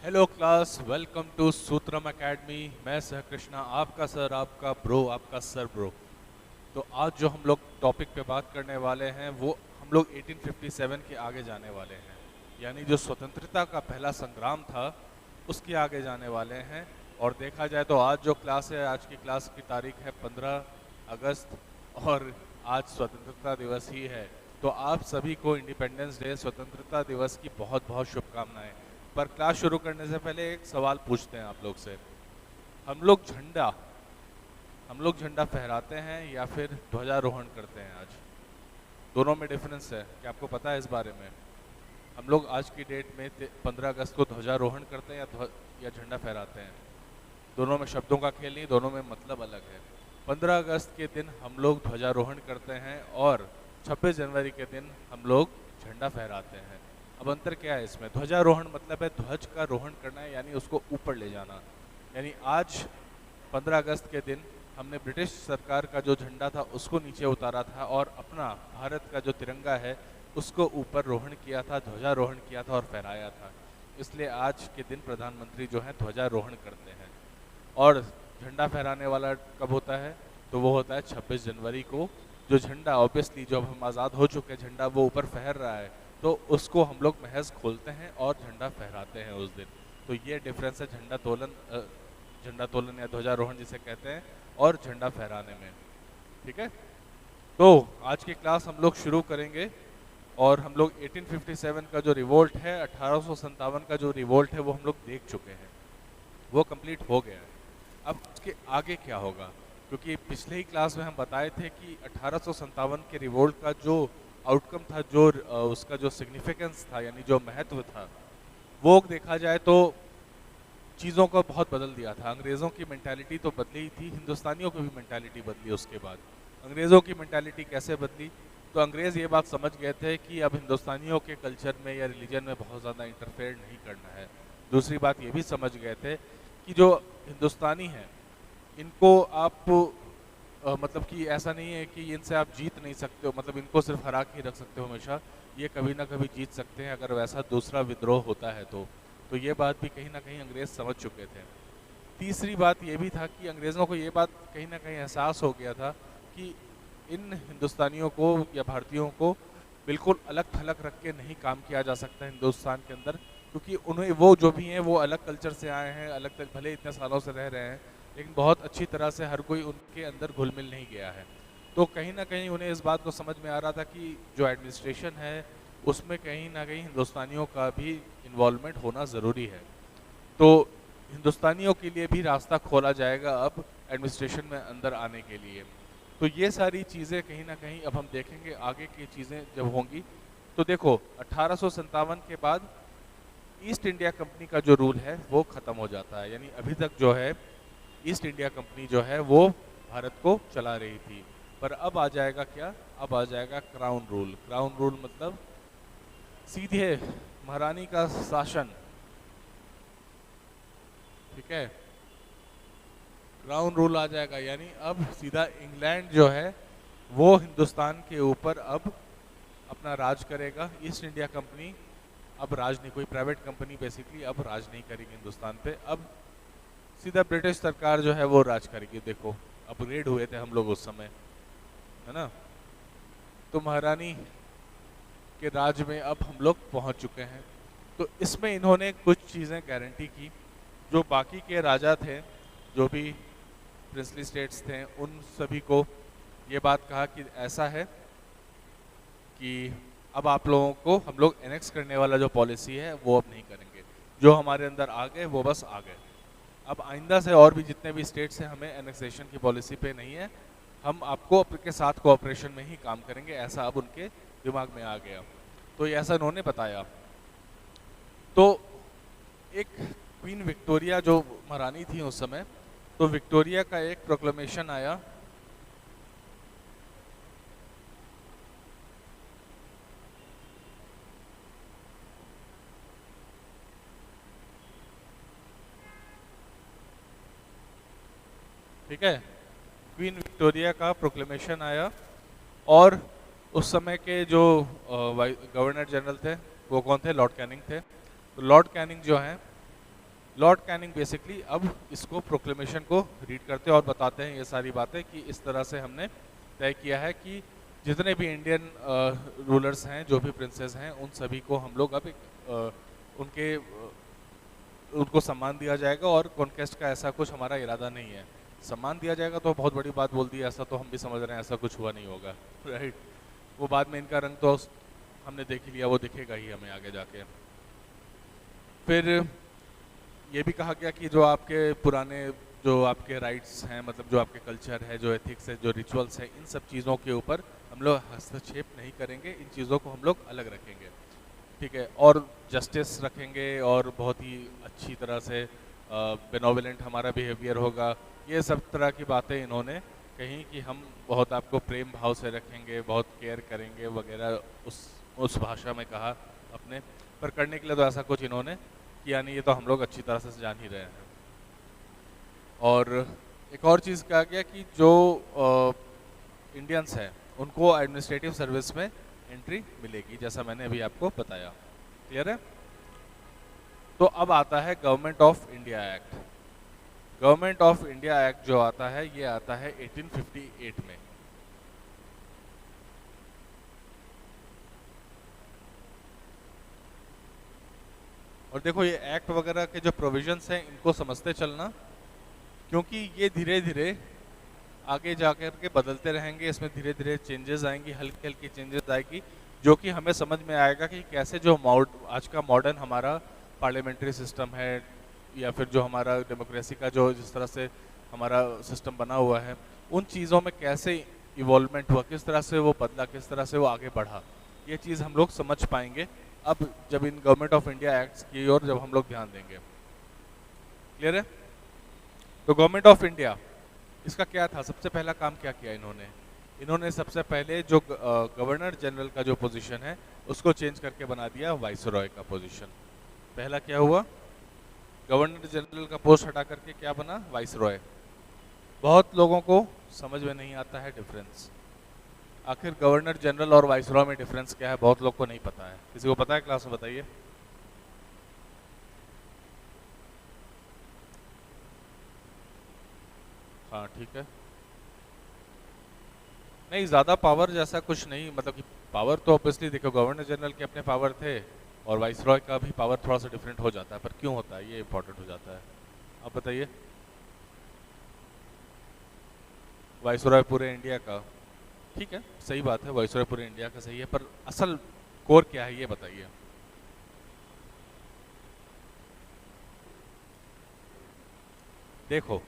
Hello class, welcome to Sutram academy. मैं सह कृष्णा, आपका सर, आपका ब्रो, आपका सर ब्रो। तो आज जो हम लोग टॉपिक पे बात करने वाले हैं वो हम लोग 1857 के आगे जाने वाले हैं, यानी जो स्वतंत्रता का पहला संग्राम था उसके आगे जाने वाले हैं। और देखा जाए तो आज जो क्लास है, आज की क्लास की तारीख है 15 अगस्त और आज स्वतंत्रता दिवस ही है। तो आप सभी को इंडिपेंडेंस डे, स्वतंत्रता दिवस की बहुत बहुत शुभकामनाएं। पर क्लास शुरू करने से पहले एक सवाल पूछते हैं आप लोग से। हम लोग झंडा हम लोग झंडा फहराते हैं या फिर ध्वजारोहण करते हैं आज? दोनों में डिफरेंस है, क्या आपको पता है इस बारे में? हम लोग आज की डेट में 15 अगस्त को ध्वजारोहण करते हैं या झंडा फहराते हैं? दोनों में शब्दों का खेल नहीं, दोनों में मतलब अलग है। 15 अगस्त के दिन हम लोग ध्वजारोहण करते हैं और 26 जनवरी के दिन हम लोग झंडा फहराते हैं। अब अंतर क्या है इसमें? ध्वजारोहण मतलब है ध्वज का रोहण करना है, यानी उसको ऊपर ले जाना। यानी आज 15 अगस्त के दिन हमने ब्रिटिश सरकार का जो झंडा था उसको नीचे उतारा था और अपना भारत का जो तिरंगा है उसको ऊपर रोहण किया था, ध्वजारोहण किया था और फहराया था। इसलिए आज के दिन प्रधानमंत्री जो है ध्वजारोहण करते हैं। और झंडा फहराने वाला कब होता है? तो वो होता है 26 जनवरी को। जो झंडा, ऑब्वियसली जब हम आज़ाद हो चुके हैं, झंडा वो ऊपर फहर रहा है, तो उसको हम लोग महज खोलते हैं और झंडा फहराते हैं उस दिन। तो ये डिफरेंस है झंडा तोलन या ध्वजारोहण जिसे कहते हैं, और झंडा फहराने में। ठीक है, तो आज की क्लास हम लोग शुरू करेंगे। और हम लोग 1857 का जो रिवोल्ट है, 1857 का जो रिवोल्ट है, वो हम लोग देख चुके हैं, वो कंप्लीट हो गया है। अब उसके आगे क्या होगा? क्योंकि पिछले ही क्लास में हम बताए थे कि 1857 के रिवोल्ट का जो आउटकम था, जो उसका जो सिग्निफिकेंस था, यानी जो महत्व था, वो देखा जाए तो चीज़ों को बहुत बदल दिया था। अंग्रेज़ों की मेंटालिटी तो बदली ही थी, हिंदुस्तानियों की भी मेंटालिटी बदली। उसके बाद अंग्रेज़ों की मेंटालिटी कैसे बदली? तो अंग्रेज़ ये बात समझ गए थे कि अब हिंदुस्तानियों के कल्चर में या रिलीजन में बहुत ज़्यादा इंटरफेयर नहीं करना है। दूसरी बात ये भी समझ गए थे कि जो हिंदुस्तानी हैं इनको आप मतलब कि ऐसा नहीं है कि इनसे आप जीत नहीं सकते हो, मतलब इनको सिर्फ हरा के ही रख सकते हो हमेशा। ये कभी ना कभी जीत सकते हैं अगर वैसा दूसरा विद्रोह होता है तो ये बात भी कहीं ना कहीं अंग्रेज़ समझ चुके थे। तीसरी बात ये भी था कि अंग्रेज़ों को ये बात कहीं ना कहीं एहसास हो गया था कि इन हिंदुस्तानियों को या भारतीयों को बिल्कुल अलग थलग रख के नहीं काम किया जा सकता हिंदुस्तान के अंदर। क्योंकि उन्हें, वो जो भी हैं, वो अलग कल्चर से आए हैं, अलग तक भले इतने सालों से रह रहे हैं, लेकिन बहुत अच्छी तरह से हर कोई उनके अंदर घुल मिल नहीं गया है। तो कहीं ना कहीं उन्हें इस बात को समझ में आ रहा था कि जो एडमिनिस्ट्रेशन है उसमें कहीं ना कहीं हिंदुस्तानियों का भी इन्वॉल्वमेंट होना ज़रूरी है। तो हिंदुस्तानियों के लिए भी रास्ता खोला जाएगा अब एडमिनिस्ट्रेशन में अंदर आने के लिए। तो ये सारी चीज़ें कहीं ना कहीं अब हम देखेंगे आगे की चीज़ें जब होंगी। तो देखो, 1857 के बाद ईस्ट इंडिया कंपनी का जो रूल है वो ख़त्म हो जाता है। यानी अभी तक जो है ईस्ट इंडिया कंपनी जो है वो भारत को चला रही थी। पर अब आ जाएगा क्या? अब आ जाएगा क्राउन रूल। क्राउन रूल मतलब सीधे महारानी का शासन। ठीक है, क्राउन रूल आ जाएगा, यानी अब सीधा इंग्लैंड जो है वो हिंदुस्तान के ऊपर अब अपना राज करेगा। ईस्ट इंडिया कंपनी अब राज नहीं, कोई प्राइवेट कंपनी बेसिकली अब राज नहीं करेगी हिंदुस्तान पे। अब सीधा ब्रिटिश सरकार जो है वो राज करेगी। देखो, अपग्रेड हुए थे हम लोग उस समय, है ना? तो महारानी के राज में अब हम लोग पहुंच चुके हैं। तो इसमें इन्होंने कुछ चीज़ें गारंटी की। जो बाकी के राजा थे, जो भी प्रिंसली स्टेट्स थे, उन सभी को ये बात कहा कि ऐसा है कि अब आप लोगों को हम लोग एनेक्स करने वाला जो पॉलिसी है वो अब नहीं करेंगे। जो हमारे अंदर आ गए वो बस आ गए। अब आइंदा से और भी जितने भी स्टेट्स हैं, हमें एनेक्सेशन की पॉलिसी पे नहीं है, हम आपको आपके साथ कोऑपरेशन में ही काम करेंगे, ऐसा अब उनके दिमाग में आ गया। तो ये ऐसा उन्होंने बताया। तो एक क्वीन विक्टोरिया जो महारानी थी उस समय, तो विक्टोरिया का एक प्रोक्लेमेशन आया। ठीक है, क्वीन विक्टोरिया का प्रोक्लेमेशन आया। और उस समय के जो गवर्नर जनरल थे वो कौन थे? लॉर्ड कैनिंग थे। तो लॉर्ड कैनिंग जो हैं लॉर्ड कैनिंग बेसिकली अब इसको प्रोक्लेमेशन को रीड करते हैं और बताते हैं ये सारी बातें कि इस तरह से हमने तय किया है कि जितने भी इंडियन रूलर्स हैं, जो भी प्रिंसेस हैं, उन सभी को हम लोग अब उनके उनको सम्मान दिया जाएगा और कॉन्केस्ट का ऐसा कुछ हमारा इरादा नहीं है। सम्मान दिया जाएगा तो बहुत बड़ी बात बोल दी, ऐसा तो हम भी समझ रहे हैं, ऐसा कुछ हुआ नहीं होगा, राइट। वो बाद में इनका रंग तो हमने देख ही लिया, वो दिखेगा ही हमें आगे जाके। फिर ये भी कहा गया कि जो आपके पुराने जो आपके राइट्स हैं, मतलब जो आपके कल्चर है, जो एथिक्स है, जो रिचुअल्स है, इन सब चीज़ों के ऊपर हम लोग हस्तक्षेप नहीं करेंगे, इन चीज़ों को हम लोग अलग रखेंगे, ठीक है। और जस्टिस रखेंगे और बहुत ही अच्छी तरह से बेनोवलेंट हमारा बिहेवियर होगा। ये सब तरह की बातें इन्होंने कहीं कि हम बहुत आपको प्रेम भाव से रखेंगे, बहुत केयर करेंगे वगैरह, उस भाषा में कहा अपने। पर करने के लिए तो ऐसा कुछ इन्होंने किया नहीं, ये तो हम लोग अच्छी तरह से जान ही रहे हैं। और एक और चीज़ कहा गया कि जो इंडियंस हैं उनको एडमिनिस्ट्रेटिव सर्विस में एंट्री मिलेगी, जैसा मैंने अभी आपको बताया। क्लियर है? तो अब आता है government of India act. Government of India act जो आता है, ये आता है 1858 में। और देखो ये एक्ट वगैरह के जो प्रोविजंस हैं, इनको समझते चलना, क्योंकि ये धीरे धीरे आगे जाकर के बदलते रहेंगे। इसमें धीरे धीरे चेंजेस आएंगी, हल्की हल्की चेंजेस आएगी, जो कि हमें समझ में आएगा कि कैसे जो आज का मॉडर्न हमारा पार्लियामेंट्री सिस्टम है, या फिर जो हमारा डेमोक्रेसी का जो जिस तरह से हमारा सिस्टम बना हुआ है, उन चीज़ों में कैसे इवॉल्वमेंट हुआ, किस तरह से वो बदला, किस तरह से वो आगे बढ़ा, ये चीज़ हम लोग समझ पाएंगे अब जब in government of India acts की ओर जब हम लोग ध्यान देंगे। क्लियर है? तो गवर्नमेंट ऑफ इंडिया, इसका क्या था, सबसे पहला काम क्या किया इन्होंने? इन्होंने सबसे पहले जो गवर्नर जनरल का जो पोजीशन है उसको चेंज करके बना दिया वाइसरॉय का पोजीशन। पहला क्या हुआ, गवर्नर जनरल का पोस्ट हटा करके क्या बना, वाइसरॉय। बहुत लोगों को समझ में नहीं आता है डिफरेंस, आखिर गवर्नर जनरल और वाइसरॉय में डिफरेंस क्या है, बहुत लोग को नहीं पता है। किसी को पता है क्लास में? बताइए। हाँ ठीक है, नहीं ज़्यादा पावर जैसा कुछ नहीं, मतलब कि पावर तो ऑब्वियसली देखो गवर्नर जनरल के अपने पावर थे और वाइसरॉय का भी पावर थोड़ा सा डिफरेंट हो जाता है, पर क्यों होता है ये इंपॉर्टेंट हो जाता है, आप बताइए। वाइसरॉय पूरे इंडिया का, ठीक है सही बात है, वाइसरॉय पूरे इंडिया का सही है, पर असल कोर क्या है ये बताइए। देखो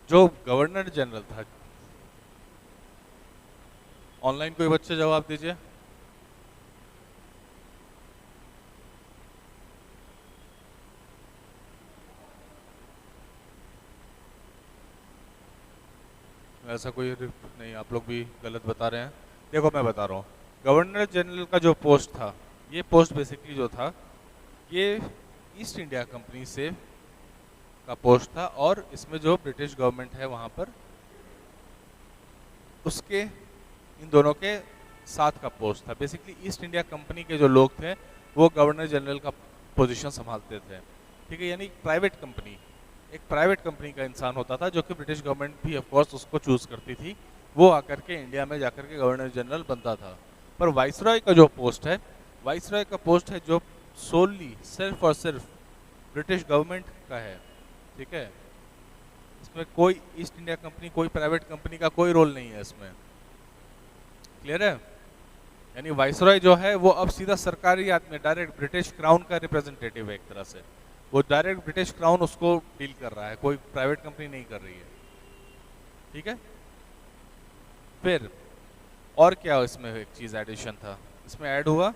जो गवर्नर जनरल था, ऑनलाइन कोई बच्चे जवाब दीजिए। ऐसा कोई नहीं, आप लोग भी गलत बता रहे हैं। देखो मैं बता रहा हूँ, गवर्नर जनरल का जो पोस्ट था, ये पोस्ट बेसिकली जो था ये ईस्ट इंडिया कंपनी से का पोस्ट था, और इसमें जो ब्रिटिश गवर्नमेंट है वहाँ पर उसके इन दोनों के साथ का पोस्ट था। बेसिकली ईस्ट इंडिया कंपनी के जो लोग थे वो गवर्नर जनरल का पोजीशन संभालते थे, ठीक है। यानी प्राइवेट कंपनी, एक प्राइवेट कंपनी का इंसान होता था, जो कि ब्रिटिश गवर्नमेंट भी ऑफ कोर्स उसको चूज करती थी, वो आकर के इंडिया में जाकर के गवर्नर जनरल बनता था। पर वाइसरॉय का जो पोस्ट है, वाइसरॉय का पोस्ट है जो सोलली सिर्फ और सिर्फ ब्रिटिश गवर्नमेंट का है, ठीक है। इसमें कोई ईस्ट इंडिया कंपनी, कोई प्राइवेट कंपनी का कोई रोल नहीं है इसमें। क्लियर है? यानी वाइसरॉय जो है वो अब सीधा सरकारी आदमी, डायरेक्ट ब्रिटिश क्राउन का रिप्रेजेंटेटिव है एक तरह से, वो डायरेक्ट ब्रिटिश क्राउन उसको डील कर रहा है, कोई प्राइवेट कंपनी नहीं कर रही है, ठीक है। फिर और क्या इसमें एक चीज एडिशन था, इसमें ऐड हुआ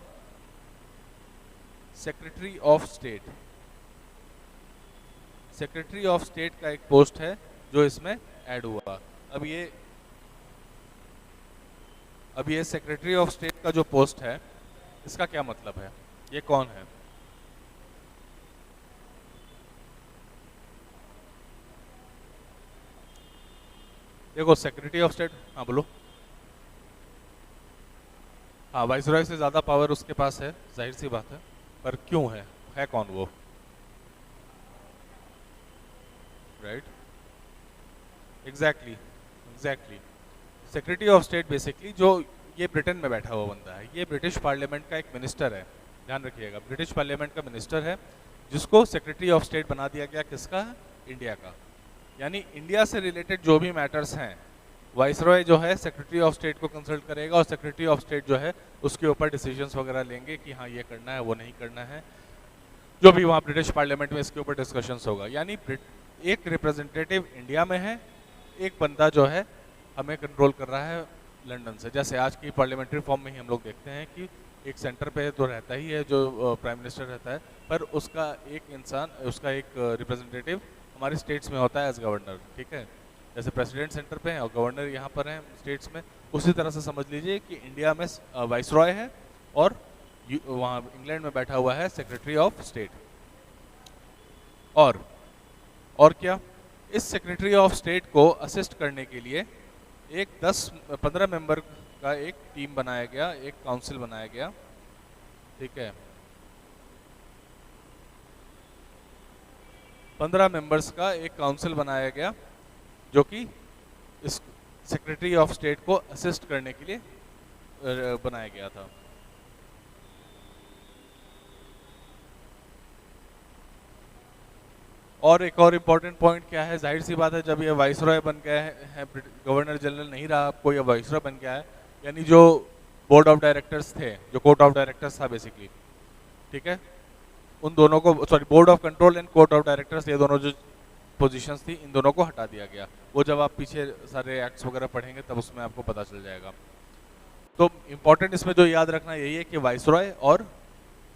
secretary of state. Secretary of state का एक पोस्ट है जो इसमें ऐड हुआ। अब ये सेक्रेटरी ऑफ स्टेट का जो पोस्ट है, इसका क्या मतलब है, ये कौन है? देखो सेक्रेटरी ऑफ स्टेट, हाँ बोलो। हाँ वाइसरॉय से ज़्यादा पावर उसके पास है, जाहिर सी बात है, पर क्यों है कौन वो? Right, exactly exactly. Secretary of state basically जो ये ब्रिटेन में बैठा हुआ बंदा है, ये ब्रिटिश पार्लियामेंट का एक मिनिस्टर है, ध्यान रखिएगा, ब्रिटिश पार्लियामेंट का मिनिस्टर है, जिसको सेक्रेटरी ऑफ स्टेट बना दिया गया, किसका? इंडिया का। यानी इंडिया से रिलेटेड जो भी मैटर्स हैं, वाइसरॉय जो है सेक्रेटरी ऑफ स्टेट को कंसल्ट करेगा, और सेक्रेटरी ऑफ स्टेट जो है उसके ऊपर डिसीजंस वगैरह लेंगे कि हाँ ये करना है, वो नहीं करना है, जो भी वहाँ ब्रिटिश पार्लियामेंट में इसके ऊपर डिस्कशंस होगा। यानी एक रिप्रेजेंटेटिव इंडिया में है, एक बंदा जो है हमें कंट्रोल कर रहा है लंदन से। जैसे आज की पार्लियामेंट्री फॉर्म में ही हम लोग देखते हैं कि एक सेंटर पे तो रहता ही है जो प्राइम मिनिस्टर रहता है, पर उसका एक इंसान, उसका एक रिप्रेजेंटेटिव हमारे स्टेट्स में होता है एज गवर्नर, ठीक है। जैसे प्रेसिडेंट सेंटर पे है और गवर्नर यहाँ पर हैं स्टेट्स में, उसी तरह से समझ लीजिए कि इंडिया में वाइसरॉय है और वहाँ इंग्लैंड में बैठा हुआ है सेक्रेटरी ऑफ स्टेट। और क्या, इस सेक्रेटरी ऑफ स्टेट को असिस्ट करने के लिए एक 10-15 मेंबर का एक टीम बनाया गया, एक काउंसिल बनाया गया, ठीक है। 15 मेंबर्स का एक काउंसिल बनाया गया जो कि इस सेक्रेटरी ऑफ स्टेट को असिस्ट करने के लिए बनाया गया था। और एक और इम्पोर्टेंट पॉइंट क्या है, जाहिर सी बात है जब ये वाइसरॉय बन गया है, गवर्नर जनरल नहीं रहा, आपको ये वाइसरॉय बन गया है, यानी जो बोर्ड ऑफ डायरेक्टर्स थे, जो कोर्ट ऑफ डायरेक्टर्स था बेसिकली, ठीक है, उन दोनों को, sorry, board of control and court of directors, ये दोनों जो पोजीशंस थी, इन दोनों को हटा दिया गया। वो जब आप पीछे सारे एक्ट्स वगैरह पढ़ेंगे तब उसमें आपको पता चल जाएगा। तो इम्पोर्टेंट इसमें जो याद रखना यही है कि वाइसरॉय और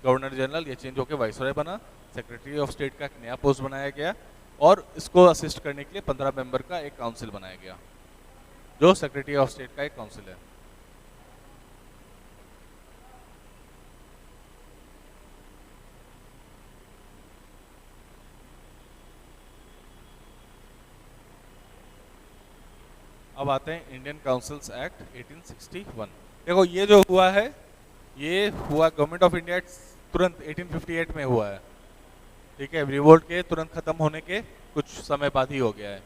गवर्नर जनरल ये चेंज होकर वाइसरॉय बना, सेक्रेटरी ऑफ स्टेट का एक नया पोस्ट बनाया गया, और इसको असिस्ट करने के लिए 15 मेंबर का एक काउंसिल बनाया गया, जो सेक्रेटरी ऑफ स्टेट का एक काउंसिल है। अब आते हैं इंडियन काउंसिल्स एक्ट 1861। देखो ये जो हुआ है, ये हुआ गवर्नमेंट ऑफ इंडिया तुरंत 1858 में हुआ है, ठीक है, रिवोल्ट के तुरंत खत्म होने के कुछ समय बाद ही हो गया है।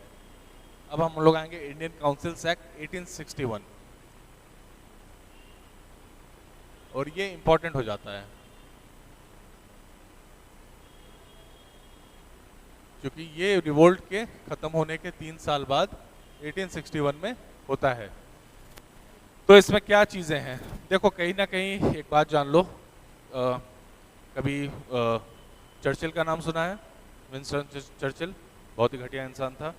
अब हम लोग आएंगे इंडियन काउंसिल्स एक्ट 1861, और ये इंपॉर्टेंट हो जाता है क्योंकि ये रिवोल्ट के खत्म होने के 3 साल बाद 1861 में होता है। तो इसमें क्या चीज़ें हैं, देखो कहीं ना कहीं एक बात जान लो, कभी चर्चिल का नाम सुना है? विंस्टन चर्चिल बहुत ही घटिया इंसान था,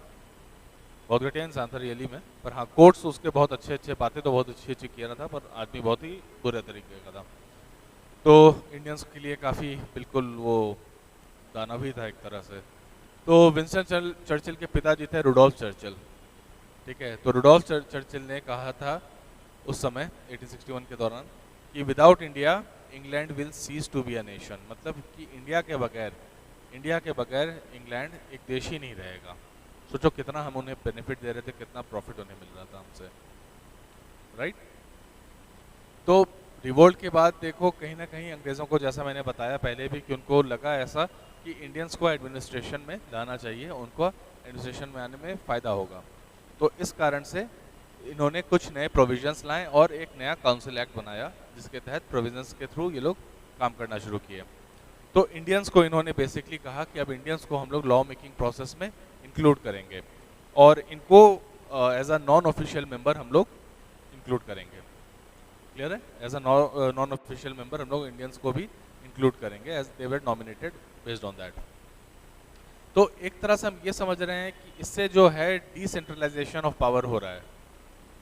बहुत घटिया इंसान था रियली में, पर हाँ कोट्स उसके बहुत अच्छे अच्छे, बातें तो बहुत अच्छी अच्छी किया था, पर आदमी बहुत ही बुरे तरीके का था। तो इंडियंस के लिए काफ़ी बिल्कुल वो दानव ही था एक तरह से। तो विंस्टन चर्चिल के पिताजी थे रुडोल्फ चर्चिल, ठीक है। तो रुडोल्फ चर्चिल ने कहा था उस समय 1861 के दौरान कि without India England will cease to be a nation, मतलब कि इंडिया के बगैर इंग्लैंड एक देश ही नहीं रहेगा। सोचो कितना हम उन्हें बेनिफिट दे रहे थे, कितना प्रॉफिट उन्हें मिल रहा था हमसे, राइट। तो रिवोल्ट के बाद देखो कहीं ना कहीं अंग्रेज़ों को, जैसा मैंने बताया पहले भी, कि उनको लगा ऐसा कि इंडियंस को एडमिनिस्ट्रेशन में लाना चाहिए, उनको एडमिनिस्ट्रेशन में आने में फ़ायदा होगा। तो इस कारण से इन्होंने कुछ नए प्रोविजंस लाए और एक नया काउंसिल एक्ट बनाया, जिसके तहत प्रोविजंस के थ्रू ये लोग काम करना शुरू किए। तो इंडियंस को इन्होंने बेसिकली कहा कि अब इंडियंस को हम लोग लॉ मेकिंग प्रोसेस में इंक्लूड करेंगे, और इनको as a non official member हम लोग इंक्लूड करेंगे। क्लियर है? As a non official member हम लोग इंडियंस को भी इंक्लूड करेंगे, as they were nominated based on that. तो एक तरह से हम ये समझ रहे हैं कि इससे जो है डिसेंट्रलाइजेशन ऑफ पावर हो रहा है,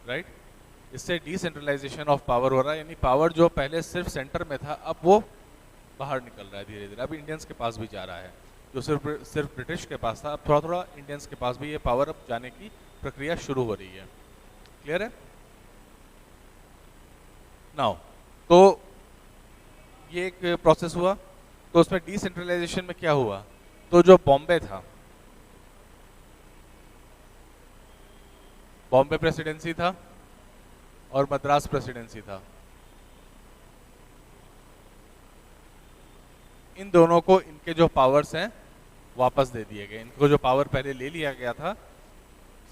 राइट। इससे डिसेंट्रलाइजेशन ऑफ पावर हो रहा है, यानी पावर जो पहले सिर्फ सेंटर में था अब वो बाहर निकल रहा है धीरे धीरे, अब इंडियंस के पास भी जा रहा है। जो सिर्फ ब्रिटिश के पास था, अब थोड़ा थोड़ा इंडियंस के पास भी ये पावर अब जाने की प्रक्रिया शुरू हो रही है। क्लियर है? नाउ तो ये एक प्रोसेस हुआ, तो उसमें डिसेंट्रलाइजेशन में क्या हुआ, तो जो बॉम्बे था, बॉम्बे प्रेसिडेंसी था और मद्रास प्रेसिडेंसी था, इन दोनों को इनके जो पावर्स हैं वापस दे दिए गए। इनको जो पावर पहले ले लिया गया था,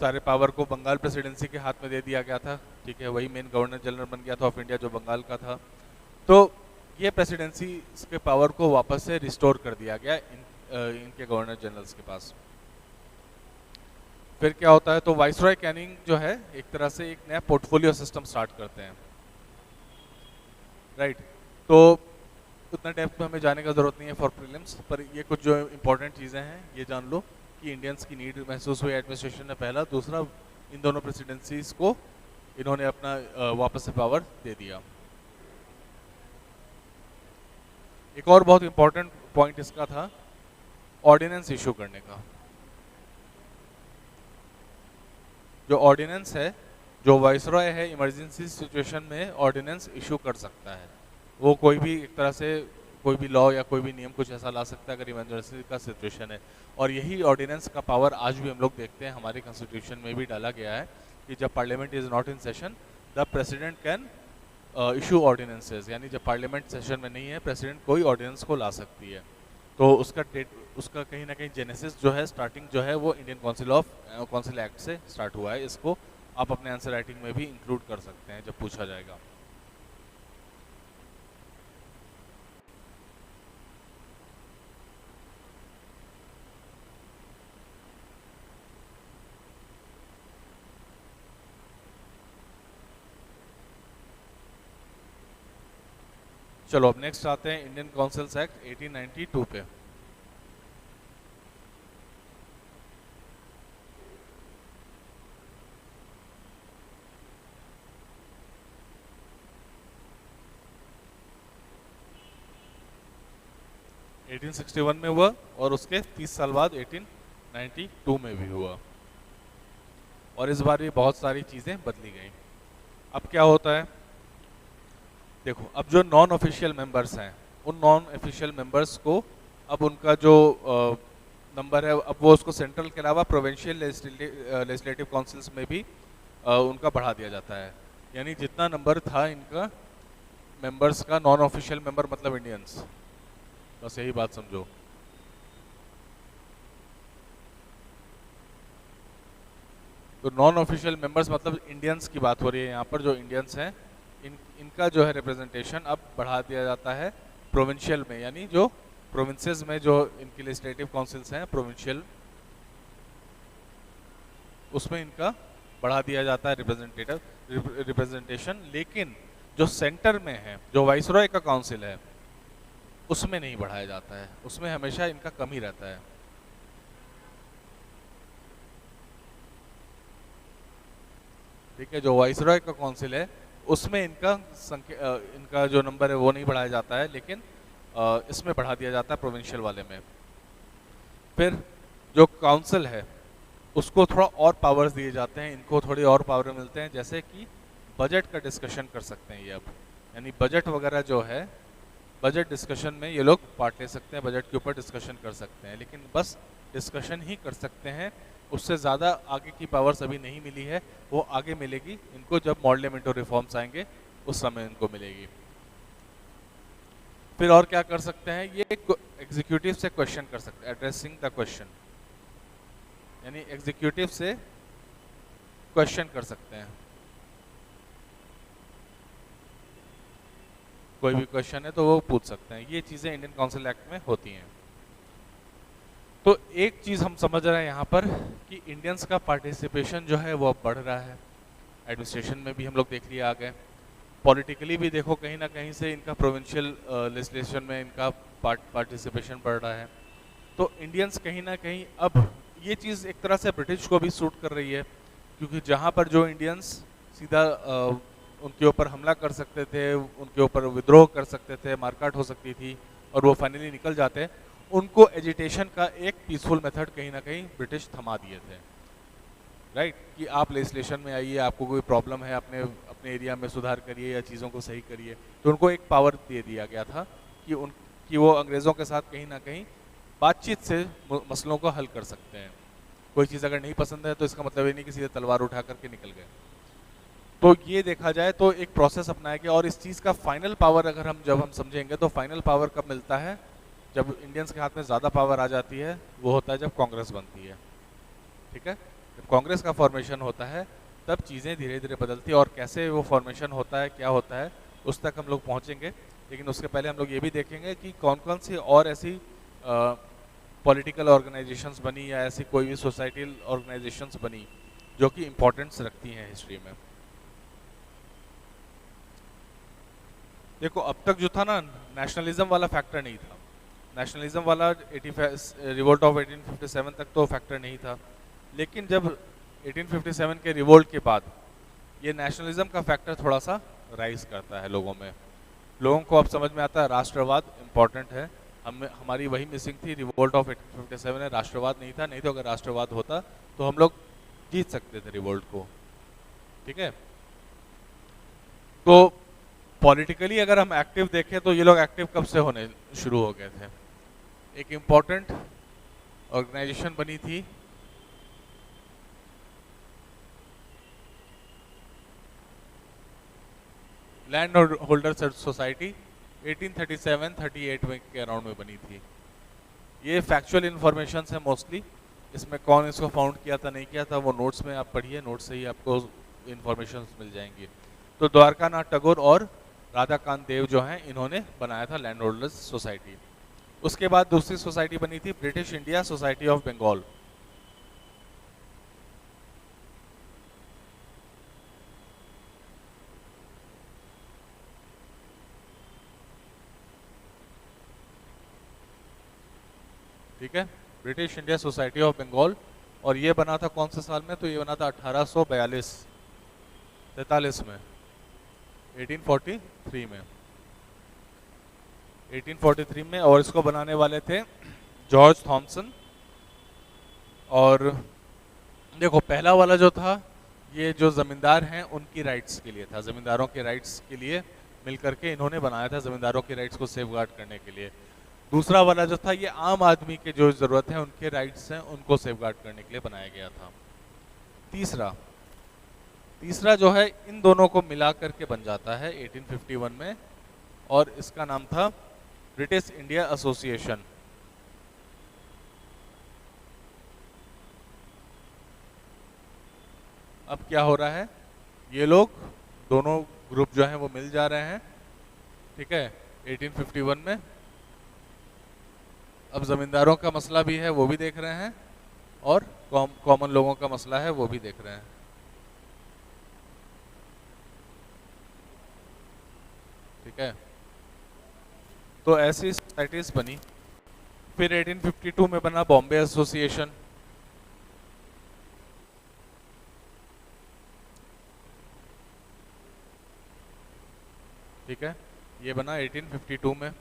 सारे पावर को बंगाल प्रेसिडेंसी के हाथ में दे दिया गया था, ठीक है, वही मेन गवर्नर जनरल बन गया था ऑफ इंडिया जो बंगाल का था। तो ये प्रेसिडेंसी के पावर को वापस से रिस्टोर कर दिया गया इनके गवर्नर जनरल्स के पास। फिर क्या होता है, तो वाइसरॉय कैनिंग जो है एक तरह से एक नया पोर्टफोलियो सिस्टम स्टार्ट करते हैं, राइट। तो उतना डेप्थ में हमें जाने का जरूरत नहीं है फॉर प्रीलिम्स, पर ये कुछ जो इंपॉर्टेंट चीज़ें हैं ये जान लो कि इंडियंस की नीड महसूस हुई एडमिनिस्ट्रेशन ने, पहला। दूसरा, इन दोनों प्रेसिडेंसीज को इन्होंने अपना वापस से पावर दे दिया। एक और बहुत इंपॉर्टेंट पॉइंट इसका था ऑर्डिनेंस इशू करने का। जो ऑर्डिनेंस है, जो वाइसरॉय है इमरजेंसी सिचुएशन में ऑर्डिनेंस इशू कर सकता है। वो कोई भी एक तरह से कोई भी लॉ या कोई भी नियम कुछ ऐसा ला सकता है अगर इमरजेंसी का सिचुएशन है। और यही ऑर्डिनेंस का पावर आज भी हम लोग देखते हैं, हमारे कॉन्स्टिट्यूशन में भी डाला गया है कि जब parliament is not in session the president can issue ordinances, यानी जब पार्लियामेंट सेशन में नहीं है प्रेसिडेंट कोई ऑर्डिनेंस को ला सकती है। तो उसका कहीं ना कहीं जेनेसिस जो है, स्टार्टिंग जो है वो इंडियन काउंसिल एक्ट से स्टार्ट हुआ है। इसको आप अपने आंसर राइटिंग में भी इंक्लूड कर सकते हैं जब पूछा जाएगा। चलो अब नेक्स्ट आते हैं इंडियन काउंसिल्स एक्ट 1892 पे। - 1861 में हुआ और उसके 30 साल बाद 1892 में भी हुआ। और इस बार भी बहुत सारी चीज़ें बदली गई। अब क्या होता है, देखो, अब जो नॉन ऑफिशियल मेंबर्स हैं उन नॉन ऑफिशियल मेंबर्स को अब उनका जो नंबर है, अब वो उसको सेंट्रल के अलावा प्रोविंशियल लेजिस्लेटिव काउंसिल्स में भी उनका बढ़ा दिया जाता है। यानी जितना नंबर था इनका मेंबर्स का, नॉन ऑफिशियल मेंबर मतलब इंडियंस, बस यही बात समझो। तो नॉन ऑफिशियल मेंबर्स मतलब इंडियंस की बात हो रही है यहाँ पर। जो इंडियंस हैं इनका जो है रिप्रेजेंटेशन अब बढ़ा दिया जाता है प्रोविंशियल में, यानी जो प्रोविंसेस में जो इनकी लेजिस्लेटिव काउंसिल्स हैं प्रोविंशियल, उसमें इनका बढ़ा दिया जाता है रिप्रेजेंटेशन। लेकिन जो सेंटर में है, जो वाइसरॉय का काउंसिल है, उसमें नहीं बढ़ाया जाता है, उसमें हमेशा इनका कम ही रहता है। ठीक है, जो वाइसरॉय का काउंसिल है उसमें इनका जो नंबर है वो नहीं बढ़ाया जाता है, लेकिन इसमें बढ़ा दिया जाता है प्रोविंशियल वाले में। फिर जो काउंसिल है उसको थोड़ा और पावर्स दिए जाते हैं, इनको थोड़ी और पावर मिलते हैं, जैसे कि बजट का डिस्कशन कर सकते हैं ये अब। यानी बजट वगैरह जो है, बजट डिस्कशन में ये लोग पार्ट ले सकते हैं, बजट के ऊपर डिस्कशन कर सकते हैं, लेकिन बस डिस्कशन ही कर सकते हैं। उससे ज़्यादा आगे की पावर्स अभी नहीं मिली है, वो आगे मिलेगी इनको जब पार्लियामेंट और रिफॉर्म्स आएंगे उस समय इनको मिलेगी। फिर और क्या कर सकते हैं, ये एग्जीक्यूटिव से क्वेश्चन कर सकते हैं, एड्रेसिंग द क्वेश्चन, यानी एग्जीक्यूटिव से क्वेश्चन कर सकते हैं। कोई भी क्वेश्चन है तो वो पूछ सकते हैं। ये चीज़ें इंडियन काउंसिल एक्ट में होती हैं। तो एक चीज़ हम समझ रहे हैं यहाँ पर कि इंडियंस का पार्टिसिपेशन जो है वो अब बढ़ रहा है। एडमिनिस्ट्रेशन में भी हम लोग देख लिए आ गए, पॉलिटिकली भी देखो कहीं ना कहीं से इनका प्रोविंशियल लेजिस्लेशन में इनका पार्टिसिपेशन बढ़ रहा है। तो इंडियंस कहीं ना कहीं अब ये चीज़ एक तरह से ब्रिटिश को भी सूट कर रही है, क्योंकि जहाँ पर जो इंडियंस सीधा उनके ऊपर हमला कर सकते थे, उनके ऊपर विद्रोह कर सकते थे, मारकाट हो सकती थी और वो फाइनली निकल जाते, उनको एजिटेशन का एक पीसफुल मेथड कहीं ना कहीं ब्रिटिश थमा दिए थे, राइट। कि आप लेजिस्लेशन में आइए, आपको कोई प्रॉब्लम है, अपने एरिया में सुधार करिए या चीज़ों को सही करिए। तो उनको एक पावर दे दिया गया था कि वो अंग्रेज़ों के साथ कहीं ना कहीं बातचीत से मसलों को हल कर सकते हैं। कोई चीज़ अगर नहीं पसंद है तो इसका मतलब ये नहीं कि सीधे तलवार उठा करके निकल गए। तो ये देखा जाए तो एक प्रोसेस अपनाया गया। और इस चीज़ का फाइनल पावर अगर जब हम समझेंगे तो फाइनल पावर कब मिलता है, जब इंडियंस के हाथ में ज़्यादा पावर आ जाती है वो होता है जब कांग्रेस बनती है, ठीक है। जब कांग्रेस का फॉर्मेशन होता है तब चीज़ें धीरे धीरे बदलती है, और कैसे वो फॉर्मेशन होता है, क्या होता है, उस तक हम लोग पहुँचेंगे। लेकिन उसके पहले हम लोग ये भी देखेंगे कि कौन कौन सी और ऐसी पॉलिटिकल ऑर्गेनाइजेशंस बनी या ऐसी कोई भी सोसाइटल ऑर्गेनाइजेशंस बनी जो कि इम्पोर्टेंस रखती हैं हिस्ट्री में। देखो अब तक जो था ना, नेशनलिज्म वाला फैक्टर नहीं था। नेशनलिज्म वाला रिवोल्ट ऑफ 1857 तक तो फैक्टर नहीं था, लेकिन जब 1857 के रिवोल्ट के बाद ये नेशनलिज्म का फैक्टर थोड़ा सा राइज करता है लोगों में। लोगों को अब समझ में आता है राष्ट्रवाद इम्पॉर्टेंट है। हमारी वही मिसिंग थी, रिवोल्ट ऑफ 1857 में राष्ट्रवाद नहीं था, नहीं तो अगर राष्ट्रवाद होता तो हम लोग जीत सकते थे रिवोल्ट को, ठीक है। तो पॉलिटिकली अगर हम एक्टिव देखें तो ये लोग एक्टिव कब से होने शुरू हो गए थे। एक इम्पॉर्टेंट ऑर्गेनाइजेशन बनी थी लैंड होल्डर सोसाइटी, 1837-38 में के अराउंड में बनी थी। ये फैक्चुअल इन्फॉर्मेशन है मोस्टली, इसमें कौन इसको फाउंड किया था नहीं किया था वो नोट्स में आप पढ़िए, नोट्स से ही आपको इन्फॉर्मेशन मिल जाएंगी। तो द्वारका नाथ टैगोर और राधाकांत देव जो हैं इन्होंने बनाया था लैंड होल्डर्स सोसाइटी। उसके बाद दूसरी सोसाइटी बनी थी British India Society of Bengal. ठीक है, British India Society of Bengal. और ये बना था कौन से साल में, तो ये बना था 1842-43 में, 1843 में, 1843 में। और इसको बनाने वाले थे जॉर्ज थॉमसन। और देखो पहला वाला जो था ये जो जमींदार हैं उनकी राइट्स के लिए था, जमींदारों के राइट्स के लिए मिलकर के इन्होंने बनाया था, जमींदारों के राइट्स को सेफगार्ड करने के लिए। दूसरा वाला जो था ये आम आदमी के जो जरूरत है उनके राइट्स हैं उनको सेफगार्ड करने के लिए बनाया गया था। तीसरा जो है इन दोनों को मिला करके बन जाता है 1851 में, और इसका नाम था ब्रिटिश इंडिया एसोसिएशन। अब क्या हो रहा है, ये लोग दोनों ग्रुप जो हैं वो मिल जा रहे हैं, ठीक है, 1851 में। अब जमींदारों का मसला भी है वो भी देख रहे हैं, और कॉमन लोगों का मसला है वो भी देख रहे हैं, ठीक है। तो ऐसी सोसाइटीज बनी। फिर 1852 में बना बॉम्बे एसोसिएशन। ठीक है, ये बना 1852 में।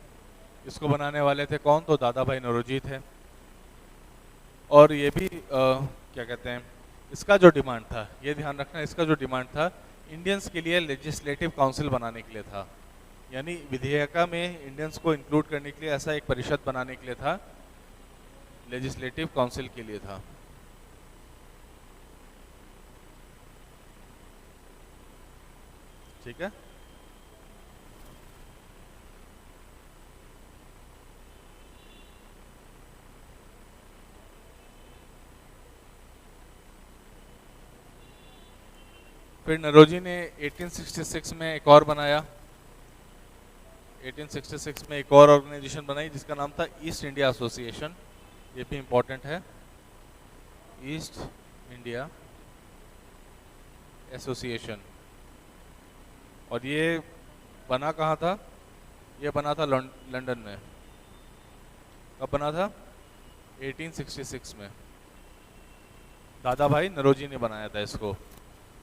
इसको बनाने वाले थे कौन, तो दादा भाई नौरोजी थे। और ये भी क्या कहते हैं, इसका जो डिमांड था, ये ध्यान रखना, इसका जो डिमांड था इंडियंस के लिए लेजिस्लेटिव काउंसिल बनाने के लिए था, यानी विधेयका में इंडियंस को इंक्लूड करने के लिए ऐसा एक परिषद बनाने के लिए था, लेजिस्लेटिव काउंसिल के लिए था। ठीक है, फिर नौरोजी ने 1866 में एक और बनाया, 1866 में एक और ऑर्गेनाइजेशन बनाई जिसका नाम था ईस्ट इंडिया एसोसिएशन। ये भी इम्पोर्टेंट है, ईस्ट इंडिया एसोसिएशन। और ये बना कहाँ था, ये बना था लंदन में। कब बना था, 1866 में। दादा भाई नौरोजी ने बनाया था इसको।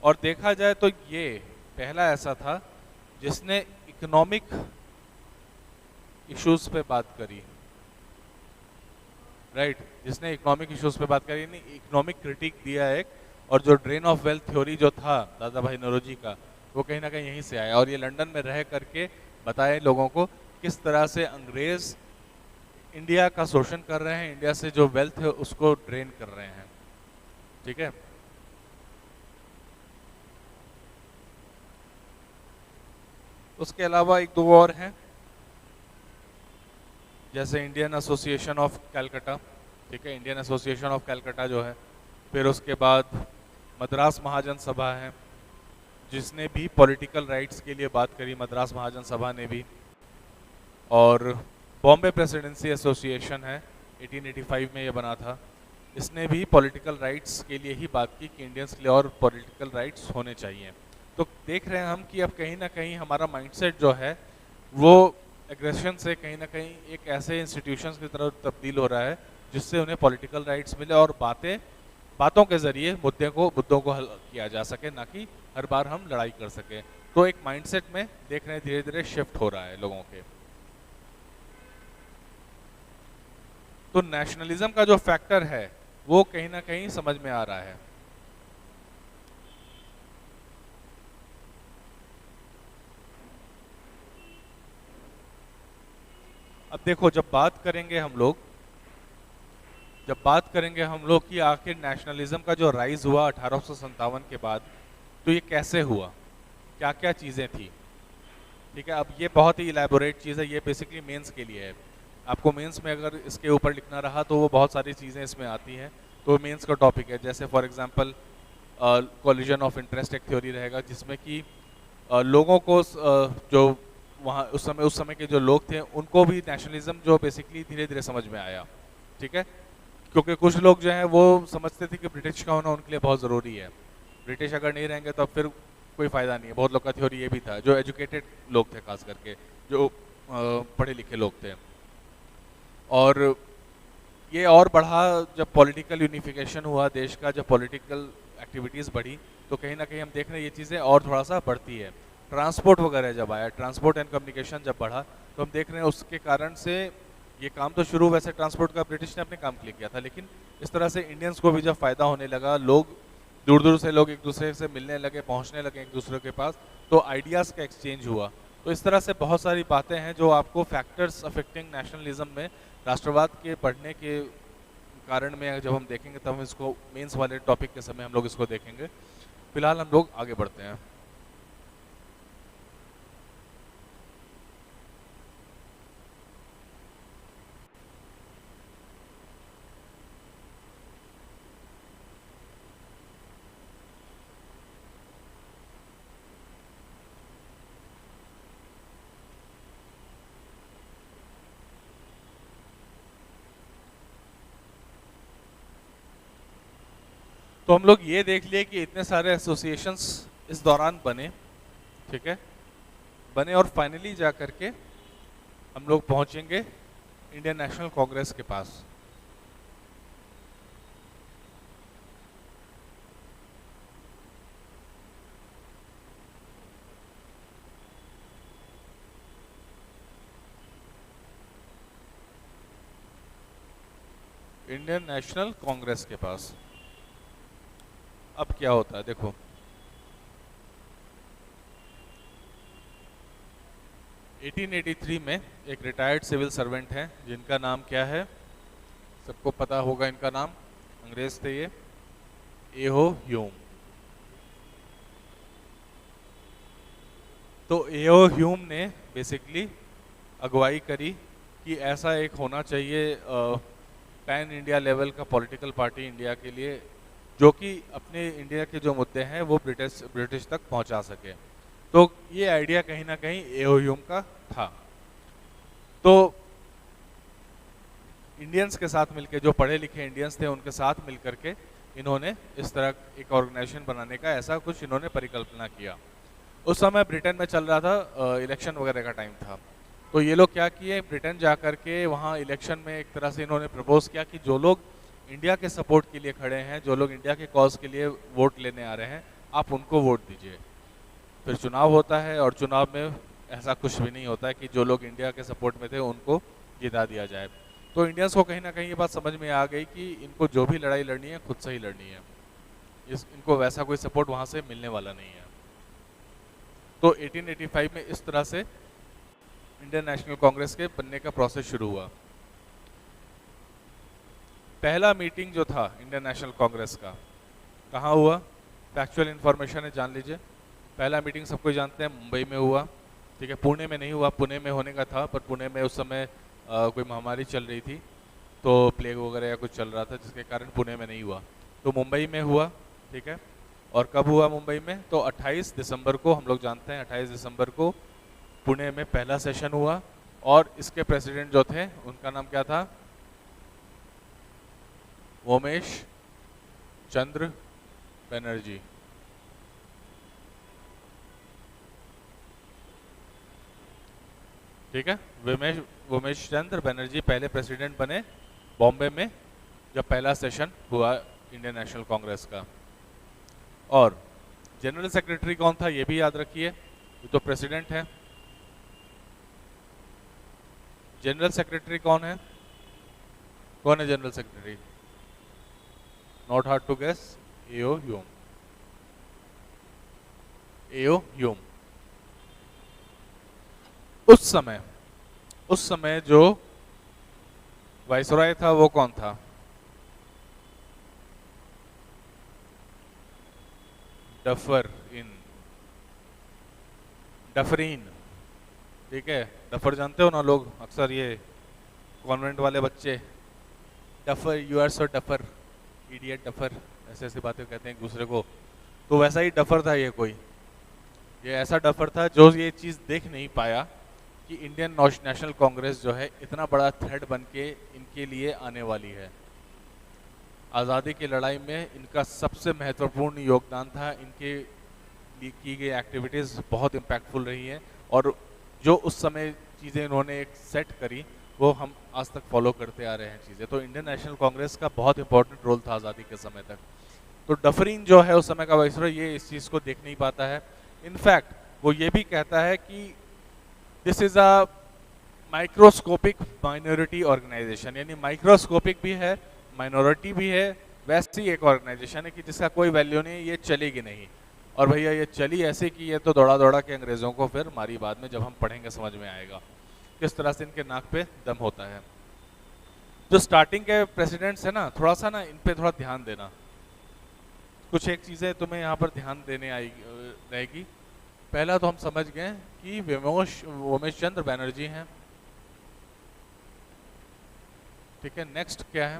और देखा जाए तो ये पहला ऐसा था जिसने इकोनॉमिक इश्यूज पे बात करी, राइट, जिसने इकोनॉमिक इश्यूज पे बात करी, नहीं इकोनॉमिक क्रिटिक दिया एक। और जो ड्रेन ऑफ वेल्थ थ्योरी जो था दादा भाई नौरोजी का, वो कहीं ना कहीं यहीं से आया। और ये लंदन में रह करके बताए लोगों को किस तरह से अंग्रेज इंडिया का शोषण कर रहे हैं, इंडिया से जो वेल्थ है उसको ड्रेन कर रहे हैं, ठीक है। उसके अलावा एक दो और हैं, जैसे इंडियन एसोसिएशन ऑफ कैलकटा, ठीक है, इंडियन एसोसिएशन ऑफ कैलकटा जो है। फिर उसके बाद मद्रास महाजन सभा है, जिसने भी पॉलिटिकल राइट्स के लिए बात करी, मद्रास महाजन सभा ने भी। और बॉम्बे प्रेसिडेंसी एसोसिएशन है, 1885 में ये बना था, इसने भी पॉलिटिकल राइट्स के लिए ही बात की कि इंडियंस के लिए और पॉलिटिकल राइट्स होने चाहिए। तो देख रहे हैं हम कि अब कहीं ना कहीं हमारा माइंडसेट जो है वो एग्रेशन से कहीं ना कहीं एक ऐसे इंस्टीट्यूशंस की तरफ तब्दील हो रहा है जिससे उन्हें पॉलिटिकल राइट्स मिले और बातों के जरिए मुद्दों को हल किया जा सके, ना कि हर बार हम लड़ाई कर सके। तो एक माइंडसेट में देख रहे हैं धीरे धीरे शिफ्ट हो रहा है लोगों के। तो नेशनलिज्म का जो फैक्टर है वो कहीं ना कहीं समझ में आ रहा है। अब देखो, जब बात करेंगे हम लोग कि आखिर नेशनलिज्म का जो राइज हुआ 1857 के बाद, तो ये कैसे हुआ, क्या क्या चीज़ें थी, ठीक है। अब ये बहुत ही इलेबोरेट चीज़ है, ये बेसिकली मेंस के लिए है। आपको मेंस में अगर इसके ऊपर लिखना रहा तो वो बहुत सारी चीज़ें इसमें आती हैं, तो मेंस का टॉपिक है। जैसे for example collision of interest एक थ्योरी रहेगा, जिसमें कि लोगों को जो वहाँ उस समय के जो लोग थे उनको भी नेशनलिज्म जो बेसिकली धीरे धीरे समझ में आया, ठीक है। क्योंकि कुछ लोग जो हैं वो समझते थे कि ब्रिटिश का होना उनके लिए बहुत ज़रूरी है, ब्रिटिश अगर नहीं रहेंगे तो फिर कोई फ़ायदा नहीं है। बहुत लोग का थ्योरी ये भी था, जो एजुकेटेड लोग थे, खास करके जो पढ़े लिखे लोग थे। और ये और बढ़ा जब पॉलिटिकल यूनिफिकेशन हुआ देश का, जब पॉलिटिकल एक्टिविटीज़ बढ़ी, तो कहीं ना कहीं हम देख रहे हैं ये चीज़ें और थोड़ा सा बढ़ती है। ट्रांसपोर्ट वगैरह जब आया, ट्रांसपोर्ट एंड कम्युनिकेशन जब बढ़ा, तो हम देख रहे हैं उसके कारण से ये काम तो शुरू वैसे ट्रांसपोर्ट का ब्रिटिश ने अपने काम के लिए किया था, लेकिन इस तरह से इंडियंस को भी जब फ़ायदा होने लगा, लोग दूर दूर से लोग एक दूसरे से मिलने लगे, पहुंचने लगे एक दूसरे के पास, तो आइडियाज़ का एक्सचेंज हुआ। तो इस तरह से बहुत सारी बातें हैं जो आपको फैक्टर्स अफेक्टिंग नेशनलिज्म में, राष्ट्रवाद के पढ़ने के कारण में जब हम देखेंगे तब हम इसको मेंस वाले टॉपिक के समय हम लोग इसको देखेंगे। फिलहाल हम लोग आगे बढ़ते हैं। तो हम लोग ये देख लिए कि इतने सारे एसोसिएशंस इस दौरान बने, ठीक है, बने, और फाइनली जा करके हम लोग पहुंचेंगे इंडियन नेशनल कांग्रेस के पास। इंडियन नेशनल कांग्रेस के पास अब क्या होता है, देखो 1883 में एक रिटायर्ड सिविल सर्वेंट हैं जिनका नाम क्या है, सबको पता होगा इनका नाम, अंग्रेज थे ये, एहो ह्यूम। तो एहो ह्यूम ने बेसिकली अगुवाई करी कि ऐसा एक होना चाहिए पैन इंडिया लेवल का पॉलिटिकल पार्टी इंडिया के लिए, जो कि अपने इंडिया के जो मुद्दे हैं वो ब्रिटिश तक पहुंचा सके। तो ये आइडिया कहीं ना कहीं एहो ह्यूम का था। तो इंडियंस के साथ मिलकर, जो पढ़े लिखे इंडियंस थे उनके साथ मिलकर के इन्होंने इस तरह एक ऑर्गेनाइजेशन बनाने का ऐसा कुछ इन्होंने परिकल्पना किया। उस समय ब्रिटेन में चल रहा था, इलेक्शन वगैरह का टाइम था। तो ये लोग क्या किए, ब्रिटेन जा कर के वहाँ इलेक्शन में एक तरह से इन्होंने प्रपोज किया कि जो लोग इंडिया के सपोर्ट के लिए खड़े हैं, जो लोग इंडिया के कॉज के लिए वोट लेने आ रहे हैं, आप उनको वोट दीजिए। फिर चुनाव होता है और चुनाव में ऐसा कुछ भी नहीं होता है कि जो लोग इंडिया के सपोर्ट में थे उनको जिता दिया जाए। तो इंडियंस को कहीं ना कहीं ये बात समझ में आ गई कि इनको जो भी लड़ाई लड़नी है खुद से ही लड़नी है, इनको वैसा कोई सपोर्ट वहाँ से मिलने वाला नहीं है। तो 1885 में इस तरह से इंडियन नेशनल कांग्रेस के बनने का प्रोसेस शुरू हुआ। पहला मीटिंग जो था इंडियन नेशनल कांग्रेस का कहाँ हुआ, फैक्चुअल इन्फॉर्मेशन है, जान लीजिए। पहला मीटिंग सबको जानते हैं मुंबई में हुआ, ठीक है, पुणे में नहीं हुआ, पुणे में होने का था पर पुणे में उस समय कोई महामारी चल रही थी, तो प्लेग वगैरह या कुछ चल रहा था, जिसके कारण पुणे में नहीं हुआ, तो मुंबई में हुआ। ठीक है, और कब हुआ मुंबई में? तो 28 दिसंबर को, हम लोग जानते हैं 28 दिसंबर को पुणे में पहला सेशन हुआ, और इसके प्रेसिडेंट जो थे उनका नाम क्या था? वोमेश चंद्र बनर्जी। ठीक है, वोमेश चंद्र बनर्जी पहले प्रेसिडेंट बने बॉम्बे में जब पहला सेशन हुआ इंडियन नेशनल कांग्रेस का। और जनरल सेक्रेटरी कौन था ये भी याद रखिए, ये तो प्रेसिडेंट है। जनरल सेक्रेटरी कौन है? कौन है general secretary? Not hard to guess, AO Hume. AO Hume. उस समय जो वाइसरॉय था वो कौन था? डफरीन। ठीक है, डफर जानते हो ना लोग, अक्सर ये कॉन्वेंट वाले बच्चे, duffer, you are so duffer, idiot duffer, ऐसे ऐसी बातें कहते हैं एक दूसरे को। तो वैसा ही डफर था ये कोई, ये ऐसा डफर था जो ये चीज़ देख नहीं पाया कि इंडियन नेशनल कांग्रेस जो है इतना बड़ा थ्रेट बन के इनके लिए आने वाली है। आज़ादी की लड़ाई में इनका सबसे महत्वपूर्ण योगदान था, इनके लिए की गई एक्टिविटीज़ बहुत इम्पैक्टफुल रही हैं, और जो उस समय चीज़ें इन्होंने एक सेट करी वो हम आज तक फॉलो करते आ रहे हैं चीज़ें। तो इंडियन नेशनल कांग्रेस का बहुत इंपॉर्टेंट रोल था आज़ादी के समय तक। तो डफरीन जो है उस समय का वाइसरॉय, ये इस चीज़ को देख नहीं पाता है। इनफैक्ट वो ये भी कहता है कि this is a microscopic minority organisation, यानी माइक्रोस्कोपिक भी है, माइनॉरिटी भी है, वैसी एक ऑर्गेनाइजेशन है कि जिसका कोई वैल्यू नहीं, ये चलेगी नहीं। और भैया ये चली ऐसे कि ये तो दौड़ा दौड़ा के अंग्रेज़ों को फिर मारी, बाद में जब हम पढ़ेंगे समझ में आएगा किस तरह से इनके नाक पे दम होता है। जो स्टार्टिंग के प्रेसिडेंट्स है ना, थोड़ा सा ना इन पे थोड़ा ध्यान देना, कुछ एक चीज़ें तुम्हें यहाँ पर ध्यान देने रहेगी। पहला तो हम समझ गए कि वोमेश चंद्र बनर्जी हैं। ठीक है, नेक्स्ट क्या है?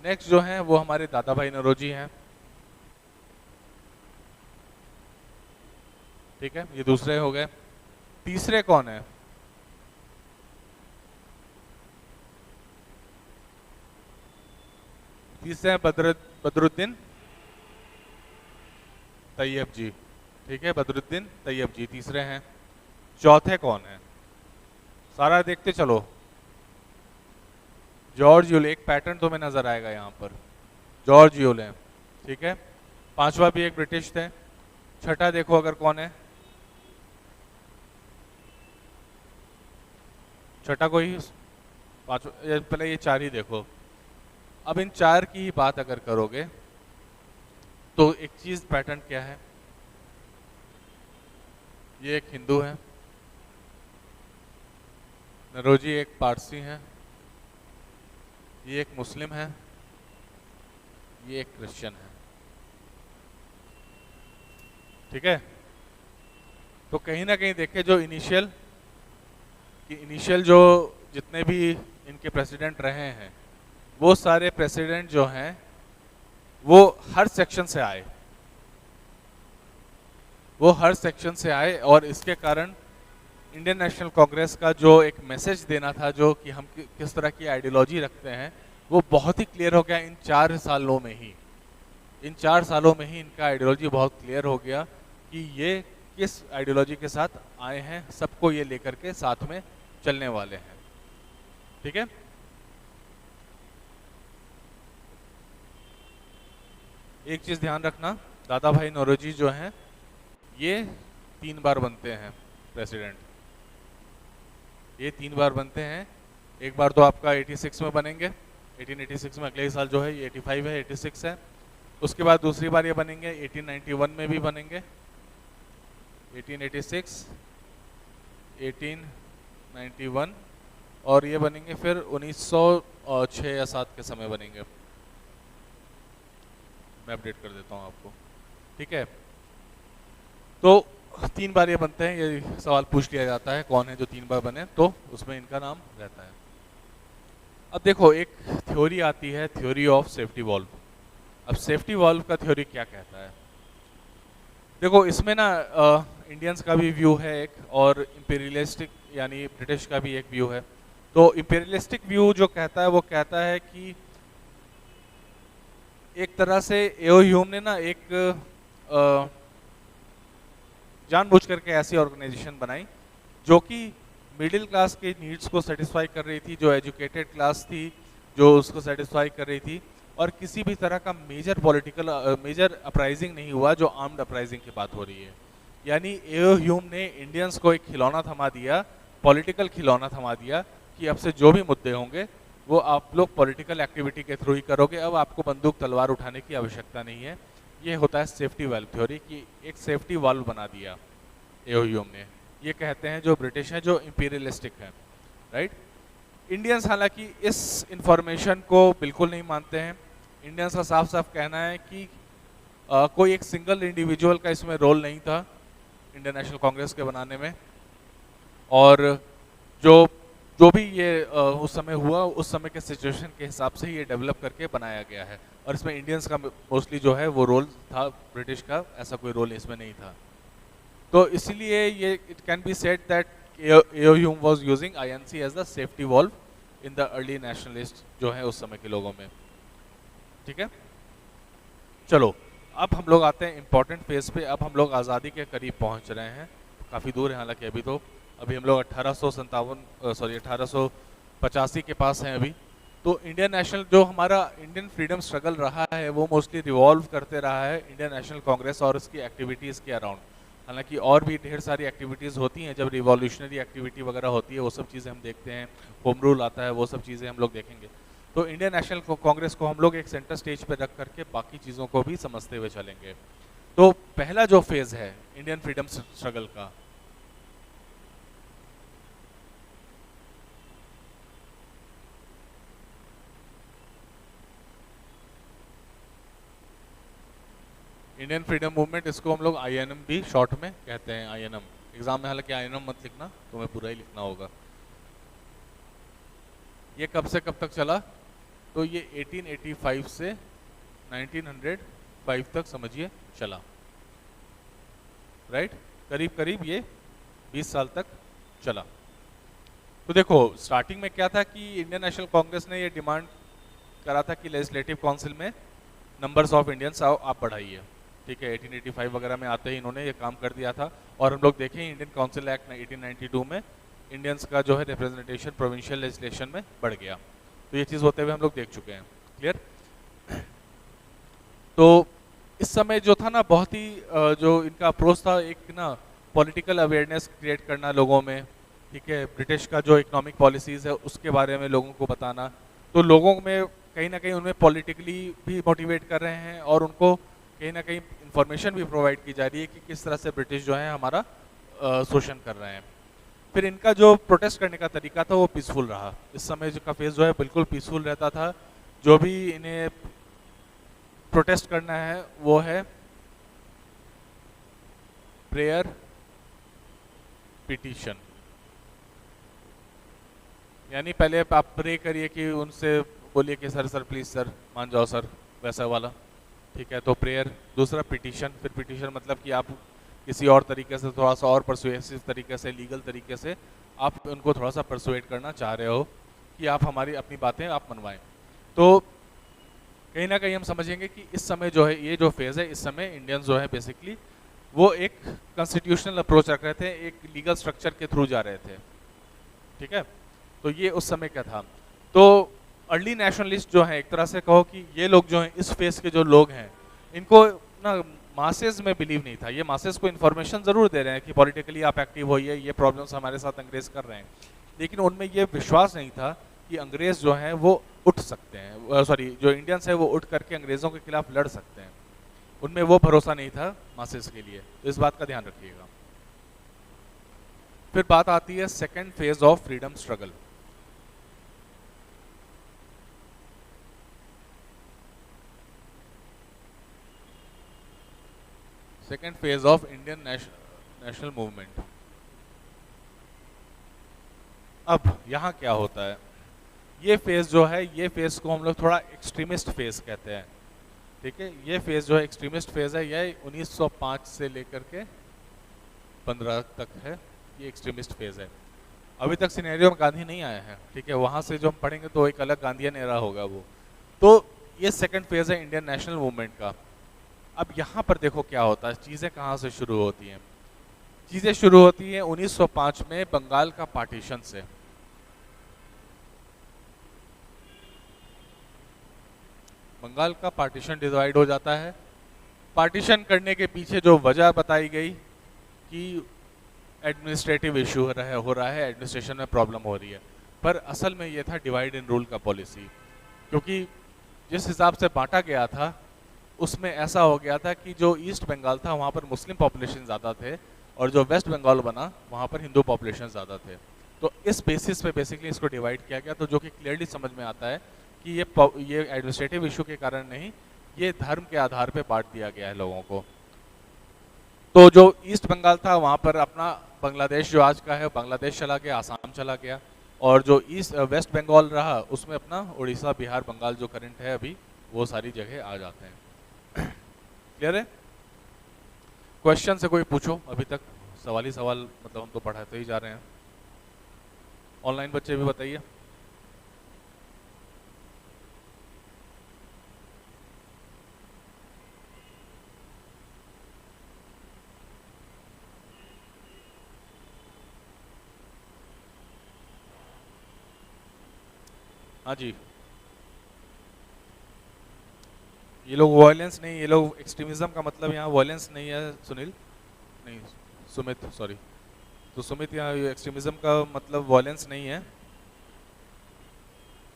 नेक्स्ट जो है वो हमारे दादा भाई नौरोजी हैं। ठीक है, ये दूसरे हो गए। तीसरे कौन है? तीसरे हैं बदरुद्दीन तैयब जी। ठीक है, बदरुद्दीन तैयब जी तीसरे हैं। चौथे कौन है? सारा देखते चलो। जॉर्ज यूले, एक पैटर्न तुम्हें नजर आएगा यहाँ पर, जॉर्ज यूले। ठीक है, पांचवा भी एक ब्रिटिश थे। छठा देखो अगर कौन है, छठा कोई, पांचवा, पहले ये चार ही देखो। अब इन चार की ही बात अगर करोगे तो एक चीज पैटर्न क्या है? ये एक हिंदू है, नौरोजी एक पारसी है, ये एक मुस्लिम है, ये एक क्रिश्चियन है। ठीक है, तो कहीं ना कहीं देखे जो इनिशियल जो जितने भी इनके प्रेसिडेंट रहे हैं, वो सारे प्रेसिडेंट जो हैं वो हर सेक्शन से आए, और इसके कारण इंडियन नेशनल कांग्रेस का जो एक मैसेज देना था, जो कि हम किस तरह की आइडियोलॉजी रखते हैं, वो बहुत ही क्लियर हो गया इन 4 सालों में ही। इन 4 सालों में ही इनका आइडियोलॉजी बहुत क्लियर हो गया कि ये किस आइडियोलॉजी के साथ आए हैं, सबको ये लेकर के साथ में चलने वाले हैं। ठीक है, एक चीज ध्यान रखना, दादा भाई नौरोजी जो हैं ये 3 बार बनते हैं प्रेसिडेंट, ये 3 बार बनते हैं। एक बार तो आपका 86 में बनेंगे, 1886 में, अगले साल जो है ये 85 है, 86 है। उसके बाद दूसरी बार ये बनेंगे 1891 में भी बनेंगे, 1886, 1891, और ये बनेंगे फिर 1906 या 7 के समय बनेंगे। मैं अपडेट कर देता हूँ आपको। ठीक है, तो 3 बार ये बनते हैं, ये सवाल पूछ लिया जाता है कौन है जो 3 बार बने, तो उसमें इनका नाम रहता है। अब देखो एक थ्योरी आती है, थ्योरी ऑफ सेफ्टी वॉल्व। अब सेफ्टी वॉल्व का थ्योरी क्या कहता है? देखो इसमें ना इंडियंस का भी व्यू है एक, और इंपीरियलिस्टिक यानी ब्रिटिश का भी एक व्यू है। तो इंपीरियलिस्टिक व्यू जो कहता है वो कहता है कि एक तरह से एओ ह्यूम ने ना एक जानबूझ करके ऐसी ऑर्गेनाइजेशन बनाई जो कि मिडिल क्लास के नीड्स को सेटिस्फाई कर रही थी, जो एजुकेटेड क्लास थी जो उसको सेटिस्फाई कर रही थी, और किसी भी तरह का मेजर अपराइजिंग नहीं हुआ जो आर्म्ड अपराइजिंग की बात हो रही है। यानी एओ ह्यूम ने इंडियंस को एक खिलौना थमा दिया, पॉलिटिकल खिलौना थमा दिया कि अब से जो भी मुद्दे होंगे वो आप लोग पॉलिटिकल एक्टिविटी के थ्रू ही करोगे, अब आपको बंदूक तलवार उठाने की आवश्यकता नहीं है। ये होता है सेफ्टी वाल्व थ्योरी, कि एक सेफ्टी वाल्व बना दिया एओ ह्यूम ने। ये कहते हैं जो ब्रिटिश हैं, जो इंपीरियलिस्टिक हैं, राइट। इंडियंस हालांकि इस इंफॉर्मेशन को बिल्कुल नहीं मानते हैं। इंडियंस का साफ साफ कहना है कि कोई एक सिंगल इंडिविजुअल का इसमें रोल नहीं था इंडियन नेशनल कांग्रेस के बनाने में, और जो जो भी ये उस समय हुआ, उस समय के सिचुएशन के हिसाब से ये डेवलप करके बनाया गया है, और इसमें इंडियंस का मोस्टली जो है वो रोल था, ब्रिटिश का ऐसा कोई रोल इसमें नहीं था। तो इसलिए ये it can be said that AO Hume was using INC as the safety valve in the early nationalist जो है उस समय के लोगों में। ठीक है, चलो अब हम लोग आते हैं इम्पोर्टेंट फेज पे। अब हम लोग आज़ादी के करीब पहुंच रहे हैं, काफ़ी दूर है हालांकि अभी हम लोग 1885 के पास हैं अभी। तो इंडियन नेशनल जो हमारा इंडियन फ्रीडम स्ट्रगल रहा है वो मोस्टली रिवॉल्व करते रहा है इंडियन नेशनल कांग्रेस और उसकी एक्टिविटीज़ के अराउंड। हालांकि और भी ढेर सारी एक्टिविटीज़ होती हैं, जब रिवॉल्यूशनरी एक्टिविटी वगैरह होती है वो सब चीज़ें हम देखते हैं, होम रूल आता है, वो सब चीज़ें हम लोग देखेंगे। तो इंडियन नेशनल कांग्रेस को हम लोग एक सेंटर स्टेज पर रख करके बाकी चीज़ों को भी समझते हुए चलेंगे। तो पहला जो फेज़ है इंडियन फ्रीडम स्ट्रगल का, इंडियन फ्रीडम मूवमेंट, इसको हम लोग आईएनएम भी शॉर्ट में कहते हैं। आईएनएम एग्जाम में हालांकि आईएनएम मत लिखना, तुम्हें पूरा ही लिखना होगा। ये कब से कब तक चला? तो ये 1885 से 1905 तक समझिए चला, राइट। करीब करीब ये 20 साल तक चला। तो देखो स्टार्टिंग में क्या था कि इंडियन नेशनल कांग्रेस ने ये डिमांड करा था कि लेजिस्लेटिव काउंसिल में नंबर्स ऑफ इंडियंस आप बढ़ाइए। ठीक है, 1885 वगैरह में आते ही इन्होंने ये काम कर दिया था। और हम लोग देखें इंडियन काउंसिल एक्ट 1892 में इंडियंस का जो है रिप्रेजेंटेशन प्रोविंशियल लेजिस्लेशन में बढ़ गया। तो ये चीज़ होते हुए हम लोग देख चुके हैं, क्लियर। तो इस समय जो था ना, बहुत ही जो इनका अप्रोच था, एक ना पॉलिटिकल अवेयरनेस क्रिएट करना लोगों में। ठीक है, ब्रिटिश का जो इकोनॉमिक पॉलिसीज़ है उसके बारे में लोगों को बताना। तो लोगों में कहीं ना कहीं उनमें पॉलिटिकली भी मोटिवेट कर रहे हैं, और उनको कहीं ना कहीं इंफॉर्मेशन भी प्रोवाइड की जा रही है कि किस तरह से ब्रिटिश जो है हमारा शोषण कर रहे हैं। फिर इनका जो प्रोटेस्ट करने का तरीका था वो पीसफुल रहा। इस समय का फेज जो है बिल्कुल पीसफुल रहता था। जो भी इन्हें प्रोटेस्ट करना है वो है प्रेयर पिटीशन, यानी पहले आप प्रे करिए कि उनसे बोलिए कि सर सर प्लीज़ सर मान जाओ सर, वैसा वाला। ठीक है, तो प्रेयर। दूसरा पिटीशन, फिर पिटीशन मतलब कि आप किसी और तरीके से, थोड़ा सा और परसुएसिव तरीके से, लीगल तरीके से आप उनको थोड़ा सा परसुएट करना चाह रहे हो कि आप हमारी अपनी बातें आप मनवाएं। तो कहीं ना कहीं हम समझेंगे कि इस समय जो है ये जो फेज़ है, इस समय इंडियंस जो है बेसिकली वो एक कॉन्स्टिट्यूशनल अप्रोच रख रहे थे, एक लीगल स्ट्रक्चर के थ्रू जा रहे थे। ठीक है, तो ये उस समय का था। तो अर्ली नेशनलिस्ट जो है, एक तरह से कहो कि ये लोग जो हैं, इस फेस के जो लोग हैं, इनको ना मासेस में बिलीव नहीं था। ये मासेस को इन्फॉर्मेशन ज़रूर दे रहे हैं कि पॉलिटिकली आप एक्टिव होइए, ये प्रॉब्लम्स हमारे साथ अंग्रेज कर रहे हैं, लेकिन उनमें ये विश्वास नहीं था कि अंग्रेज जो हैं वो उठ सकते हैं, सॉरी जो इंडियंस है वो उठ करके अंग्रेज़ों के खिलाफ लड़ सकते हैं। उनमें वो भरोसा नहीं था मासेस के लिए, तो इस बात का ध्यान रखिएगा। फिर बात आती है second phase of freedom struggle. Second phase of Indian national movement. अब यहाँ क्या होता है, ये फेज जो है, ये फेज को हम लोग थोड़ा एक्सट्रीमिस्ट फेज कहते हैं। ठीक है, ये फेज जो है एक्सट्रीमिस्ट फेज है, यह 1905 से लेकर के 15 तक है, ये एक्सट्रीमिस्ट फेज है। अभी तक सिनेरियो में गांधी नहीं आया है। ठीक है, वहाँ से जो हम पढ़ेंगे तो एक अलग गांधीयन एरा होगा वो। तो ये सेकंड फेज है इंडियन नेशनल मूवमेंट का। अब यहाँ पर देखो क्या होता है, चीज़ें कहाँ से शुरू होती हैं। चीज़ें शुरू होती हैं 1905 में बंगाल का पार्टीशन से। बंगाल का पार्टीशन डिवाइड हो जाता है। पार्टीशन करने के पीछे जो वजह बताई गई कि एडमिनिस्ट्रेटिव इशू हो रहा है, एडमिनिस्ट्रेशन में प्रॉब्लम हो रही है, पर असल में ये था डिवाइड एंड रूल का पॉलिसी। क्योंकि जिस हिसाब से बांटा गया था उसमें ऐसा हो गया था कि जो ईस्ट बंगाल था वहाँ पर मुस्लिम पॉपुलेशन ज़्यादा थे, और जो वेस्ट बंगाल बना वहाँ पर हिंदू पॉपुलेशन ज़्यादा थे। तो इस बेसिस पे बेसिकली इसको डिवाइड किया गया। तो जो कि क्लियरली समझ में आता है कि ये एडमिनिस्ट्रेटिव इशू के कारण नहीं, ये धर्म के आधार पे बांट दिया गया है लोगों को। तो जो ईस्ट बंगाल था वहाँ पर अपना बांग्लादेश जो आज का है बांग्लादेश चला गया, आसाम चला गया, और जो वेस्ट बंगाल रहा उसमें अपना उड़ीसा, बिहार, बंगाल जो करंट है अभी, वो सारी जगह आ जाते हैं। क्लियर है? क्वेश्चन से कोई पूछो, अभी तक सवाल ही सवाल, मतलब हम तो पढ़ाते ही जा रहे हैं। ऑनलाइन बच्चे भी बताइए। हाँ जी, ये लोग वायलेंस नहीं, ये लोग एक्सट्रीमिज्म का मतलब यहाँ वायलेंस नहीं है सुनील, नहीं सुमित, सॉरी। तो सुमित, यहाँ एक्सट्रीमिज्म का मतलब वायलेंस नहीं है।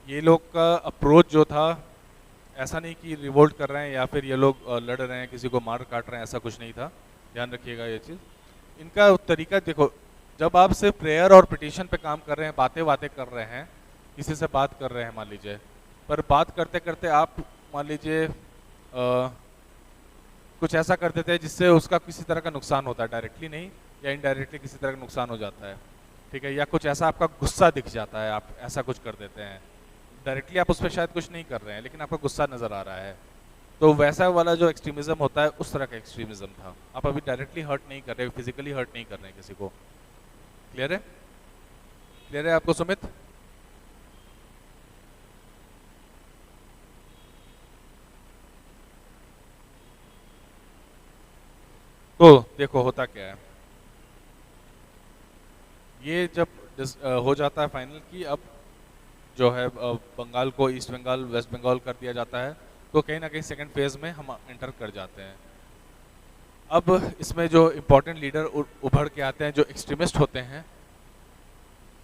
ये लोग का अप्रोच जो था, ऐसा नहीं कि रिवोल्ट कर रहे हैं या फिर ये लोग लड़ रहे हैं, किसी को मार काट रहे हैं, ऐसा कुछ नहीं था। ध्यान रखिएगा ये चीज़। इनका तरीका देखो, जब आप सिर्फ प्रेयर और पिटीशन पे काम कर रहे हैं, बातें कर रहे हैं, किसी से बात कर रहे हैं मान लीजिए, पर बात करते करते आप मान लीजिए कुछ ऐसा कर देते हैं जिससे उसका किसी तरह का नुकसान होता है, डायरेक्टली नहीं या इनडायरेक्टली किसी तरह का नुकसान हो जाता है। ठीक है, या कुछ ऐसा आपका गुस्सा दिख जाता है, आप ऐसा कुछ कर देते हैं, डायरेक्टली आप उस पर शायद कुछ नहीं कर रहे हैं लेकिन आपका गुस्सा नज़र आ रहा है, तो वैसा वाला जो एक्सट्रीमिज्म होता है उस तरह का एक्सट्रीमिज्म था। आप अभी डायरेक्टली हर्ट नहीं कर रहे, फिजिकली हर्ट नहीं कर रहे हैं किसी को। क्लियर है? क्लियर है आपको सुमित? तो देखो होता क्या है, ये जब हो जाता है फाइनल कि अब जो है बंगाल को ईस्ट बंगाल, वेस्ट बंगाल कर दिया जाता है, तो कहीं ना कहीं सेकंड फेज में हम एंटर कर जाते हैं। अब इसमें जो इम्पोर्टेंट लीडर उभर के आते हैं, जो एक्सट्रीमिस्ट होते हैं,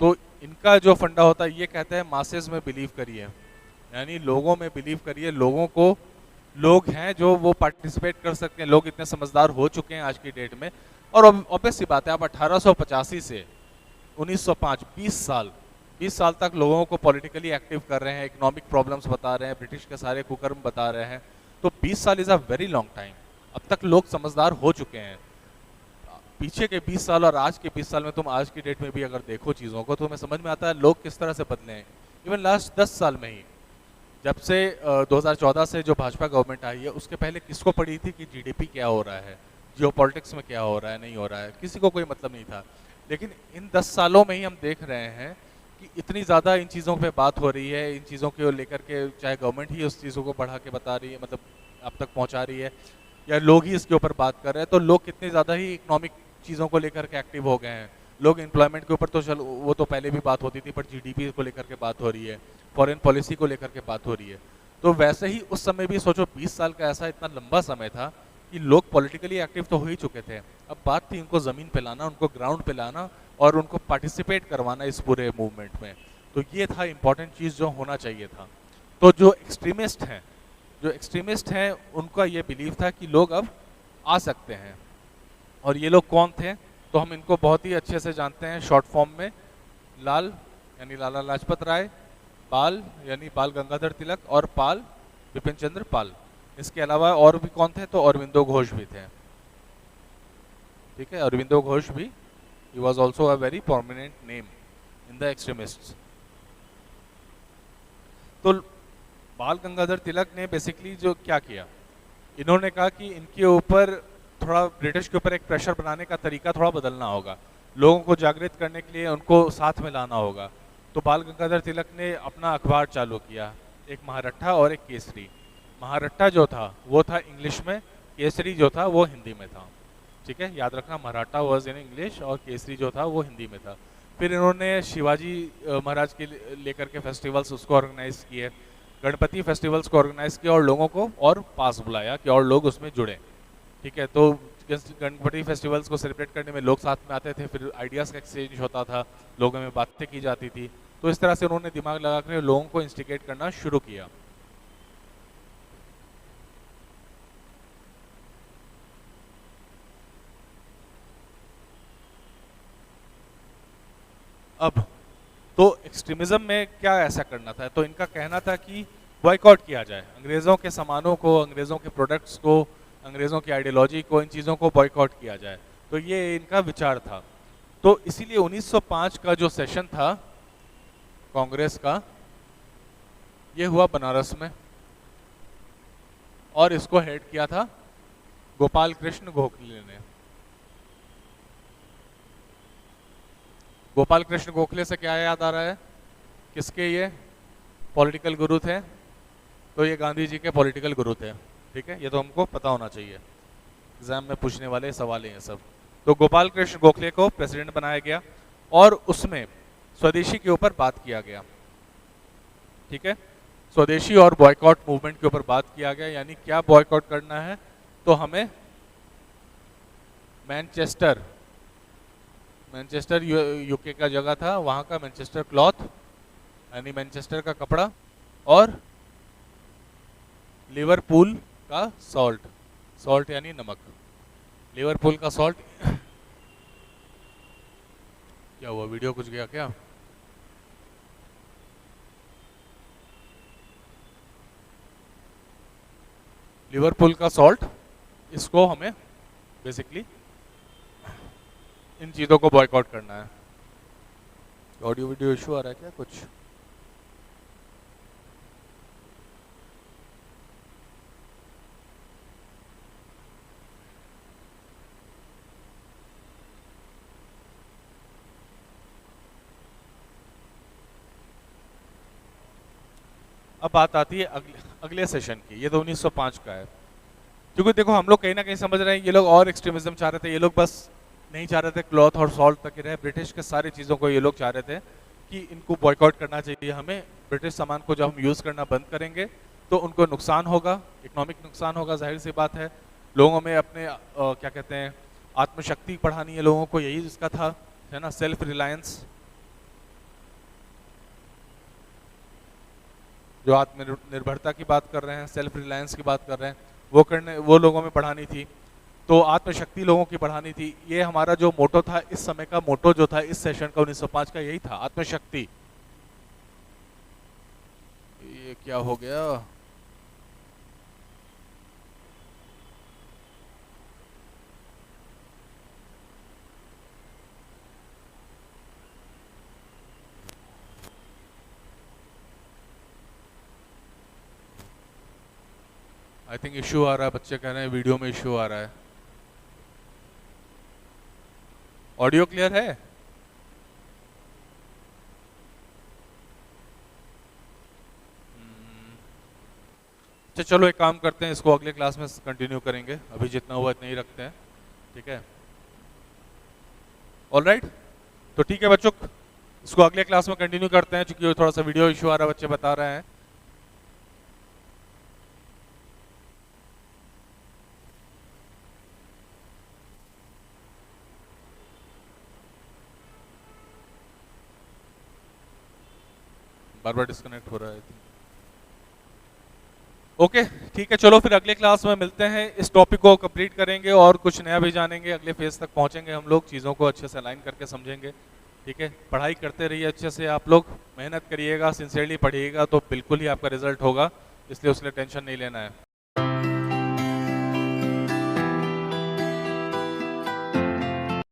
तो इनका जो फंडा होता है, ये कहते हैं मासेस में बिलीव करिए, यानी लोगों में बिलीव करिए, लोगों को, लोग हैं जो वो पार्टिसिपेट कर सकते हैं, लोग इतने समझदार हो चुके हैं आज की डेट में। और ऑब्वियस सी बात है, आप 1885 से 1905 20 साल तक लोगों को पॉलिटिकली एक्टिव कर रहे हैं, इकोनॉमिक प्रॉब्लम्स बता रहे हैं, ब्रिटिश के सारे कुकर्म बता रहे हैं, तो 20 साल is a very long time. अब तक लोग समझदार हो चुके हैं। पीछे के 20 साल और आज के 20 साल में तुम आज की डेट में भी अगर देखो चीज़ों को, तो हमें समझ में आता है लोग किस तरह से बदले हैं। इवन लास्ट 10 साल में ही, जब से 2014 से जो भाजपा गवर्नमेंट आई है, उसके पहले किसको पड़ी थी कि जीडीपी क्या हो रहा है, जियोपॉलिटिक्स में क्या हो रहा है, नहीं हो रहा है, किसी को कोई मतलब नहीं था। लेकिन इन 10 सालों में ही हम देख रहे हैं कि इतनी ज़्यादा इन चीज़ों पे बात हो रही है, इन चीज़ों को लेकर के, चाहे गवर्नमेंट ही उस चीज़ों को बढ़ा के बता रही है, मतलब अब तक पहुंचा रही है, या लोग ही इसके ऊपर बात कर रहे हैं, तो लोग कितने ज़्यादा ही इकोनॉमिक चीज़ों को लेकर के एक्टिव हो गए हैं। लोग एम्प्लॉयमेंट के ऊपर तो चलो वो तो पहले भी बात होती थी, पर जीडीपी को लेकर के बात हो रही है, फॉरेन पॉलिसी को लेकर के बात हो रही है। तो वैसे ही उस समय भी सोचो, 20 साल का ऐसा इतना लंबा समय था कि लोग पॉलिटिकली एक्टिव तो हो ही चुके थे। अब बात थी उनको ज़मीन पे लाना, उनको ग्राउंड पे लाना और उनको पार्टिसिपेट करवाना इस पूरे मूवमेंट में। तो ये था इम्पॉर्टेंट चीज़ जो होना चाहिए था। तो जो एक्सट्रीमिस्ट हैं उनका ये बिलीव था कि लोग अब आ सकते हैं। और ये लोग कौन थे? तो हम इनको बहुत ही अच्छे से जानते हैं शॉर्ट फॉर्म में, लाल यानी लाला लाजपत राय, बाल यानी बाल गंगाधर तिलक, और पाल विपिन चंद्र पाल। इसके अलावा और भी कौन थे? तो अरविंदो घोष भी थे। ठीक है, अरविंदो घोष भी, he was also a very prominent name in the extremists. तो बाल गंगाधर तिलक ने बेसिकली जो क्या किया, इन्होंने कहा कि इनके ऊपर थोड़ा ब्रिटिश के ऊपर एक प्रेशर बनाने का तरीका थोड़ा बदलना होगा, लोगों को जागृत करने के लिए उनको साथ में लाना होगा। तो बाल गंगाधर तिलक ने अपना अखबार चालू किया, एक महारट्ठा और एक केसरी। महारट्ठा जो था वो था इंग्लिश में, केसरी जो था वो हिंदी में था। ठीक है, याद रखना, मराठा वाज इन इंग्लिश और केसरी जो था वो हिंदी में था। फिर इन्होंने शिवाजी महाराज के लेकर के फेस्टिवल्स उसको ऑर्गेनाइज किए, गणपति फेस्टिवल्स को ऑर्गेनाइज किया और लोगों को और पास बुलाया कि और लोग उसमें जुड़े। ठीक है, तो गणपति फेस्टिवल्स को सेलिब्रेट करने में लोग साथ में आते थे, फिर आइडियाज़ का एक्सचेंज होता था, लोगों में बातें की जाती थी। तो इस तरह से उन्होंने दिमाग लगा कर लोगों को इंस्टिगेट करना शुरू किया। अब तो एक्सट्रीमिज्म में क्या ऐसा करना था, तो इनका कहना था कि बॉयकॉट किया जाए, अंग्रेज़ों के सामानों को, अंग्रेज़ों के प्रोडक्ट्स को, अंग्रेज़ों की आइडियोलॉजी को, इन चीज़ों को बॉयकॉट किया जाए। तो ये इनका विचार था। तो इसीलिए 1905 का जो सेशन था कांग्रेस का, ये हुआ बनारस में और इसको हेड किया था गोपाल कृष्ण गोखले ने। गोपाल कृष्ण गोखले से क्या याद आ रहा है, किसके ये पॉलिटिकल गुरु थे? तो ये गांधी जी के पॉलिटिकल गुरु थे। ठीक है, ये तो हमको पता होना चाहिए, एग्जाम में पूछने वाले सवाल हैं सब। तो गोपाल कृष्ण गोखले को प्रेसिडेंट बनाया गया और उसमें स्वदेशी के ऊपर बात किया गया। ठीक है, स्वदेशी और बॉयकॉट मूवमेंट के ऊपर बात किया गया, यानी क्या बॉयकॉट करना है, तो हमें मैनचेस्टर यूके का जगह था, वहाँ का मैनचेस्टर क्लॉथ यानी मैनचेस्टर का कपड़ा, और लिवरपूल का सॉल्ट यानी नमक, लिवरपूल का सॉल्ट। क्या हुआ, वीडियो कुछ गया क्या? लिवरपूल का सॉल्ट, इसको हमें बेसिकली इन चीज़ों को बॉयकॉट करना है। ऑडियो वीडियो इशू आ रहा है क्या कुछ? अब बात आती है अगले सेशन की, ये तो 1905 का है। क्योंकि देखो हम लोग कहीं ना कहीं समझ रहे हैं ये लोग और एक्सट्रीमिज्म चाह रहे थे, ये लोग बस नहीं चाह रहे थे क्लॉथ और सॉल्ट तक ही रहे, ब्रिटिश के सारी चीज़ों को ये लोग चाह रहे थे कि इनको बॉयकॉट करना चाहिए हमें, ब्रिटिश सामान को जब हम यूज़ करना बंद करेंगे तो उनको नुकसान होगा, इकोनॉमिक नुकसान होगा, जाहिर सी बात है। लोगों में अपने क्या कहते हैं, आत्मशक्ति बढ़ानी है लोगों को, यही इसका था, है ना, सेल्फ रिलायंस, जो आत्मनिर्भरता की बात कर रहे हैं, सेल्फ रिलायंस की बात कर रहे हैं, वो लोगों में बढ़ानी थी। तो आत्मशक्ति लोगों की बढ़ानी थी। ये हमारा जो मोटो था, इस समय का मोटो जो था इस सेशन का 1905 का, यही था, आत्मशक्ति। ये क्या हो गया? आई थिंक इशू आ रहा है, बच्चे कह रहे हैं वीडियो में इशू आ रहा है। ऑडियो क्लियर है? अच्छा चलो एक काम करते हैं, इसको अगले क्लास में कंटिन्यू करेंगे, अभी जितना हुआ इतना ही रखते हैं। ठीक है, ऑलराइट। तो ठीक है बच्चों, इसको अगले क्लास में कंटिन्यू करते हैं, क्योंकि थोड़ा सा वीडियो इशू आ रहा है, बच्चे बता रहे हैं। बार बार डिस्कनेक्ट हो रहा है। ओके ठीक है, चलो फिर अगले क्लास में मिलते हैं, इस टॉपिक को कंप्लीट करेंगे और कुछ नया भी जानेंगे, अगले फेज तक पहुंचेंगे हम लोग, चीज़ों को अच्छे से अलाइन करके समझेंगे। ठीक है, पढ़ाई करते रहिए अच्छे से, आप लोग मेहनत करिएगा, सिंसियरली पढ़िएगा तो बिल्कुल ही आपका रिजल्ट होगा, इसलिए उसके लिए टेंशन नहीं लेना है।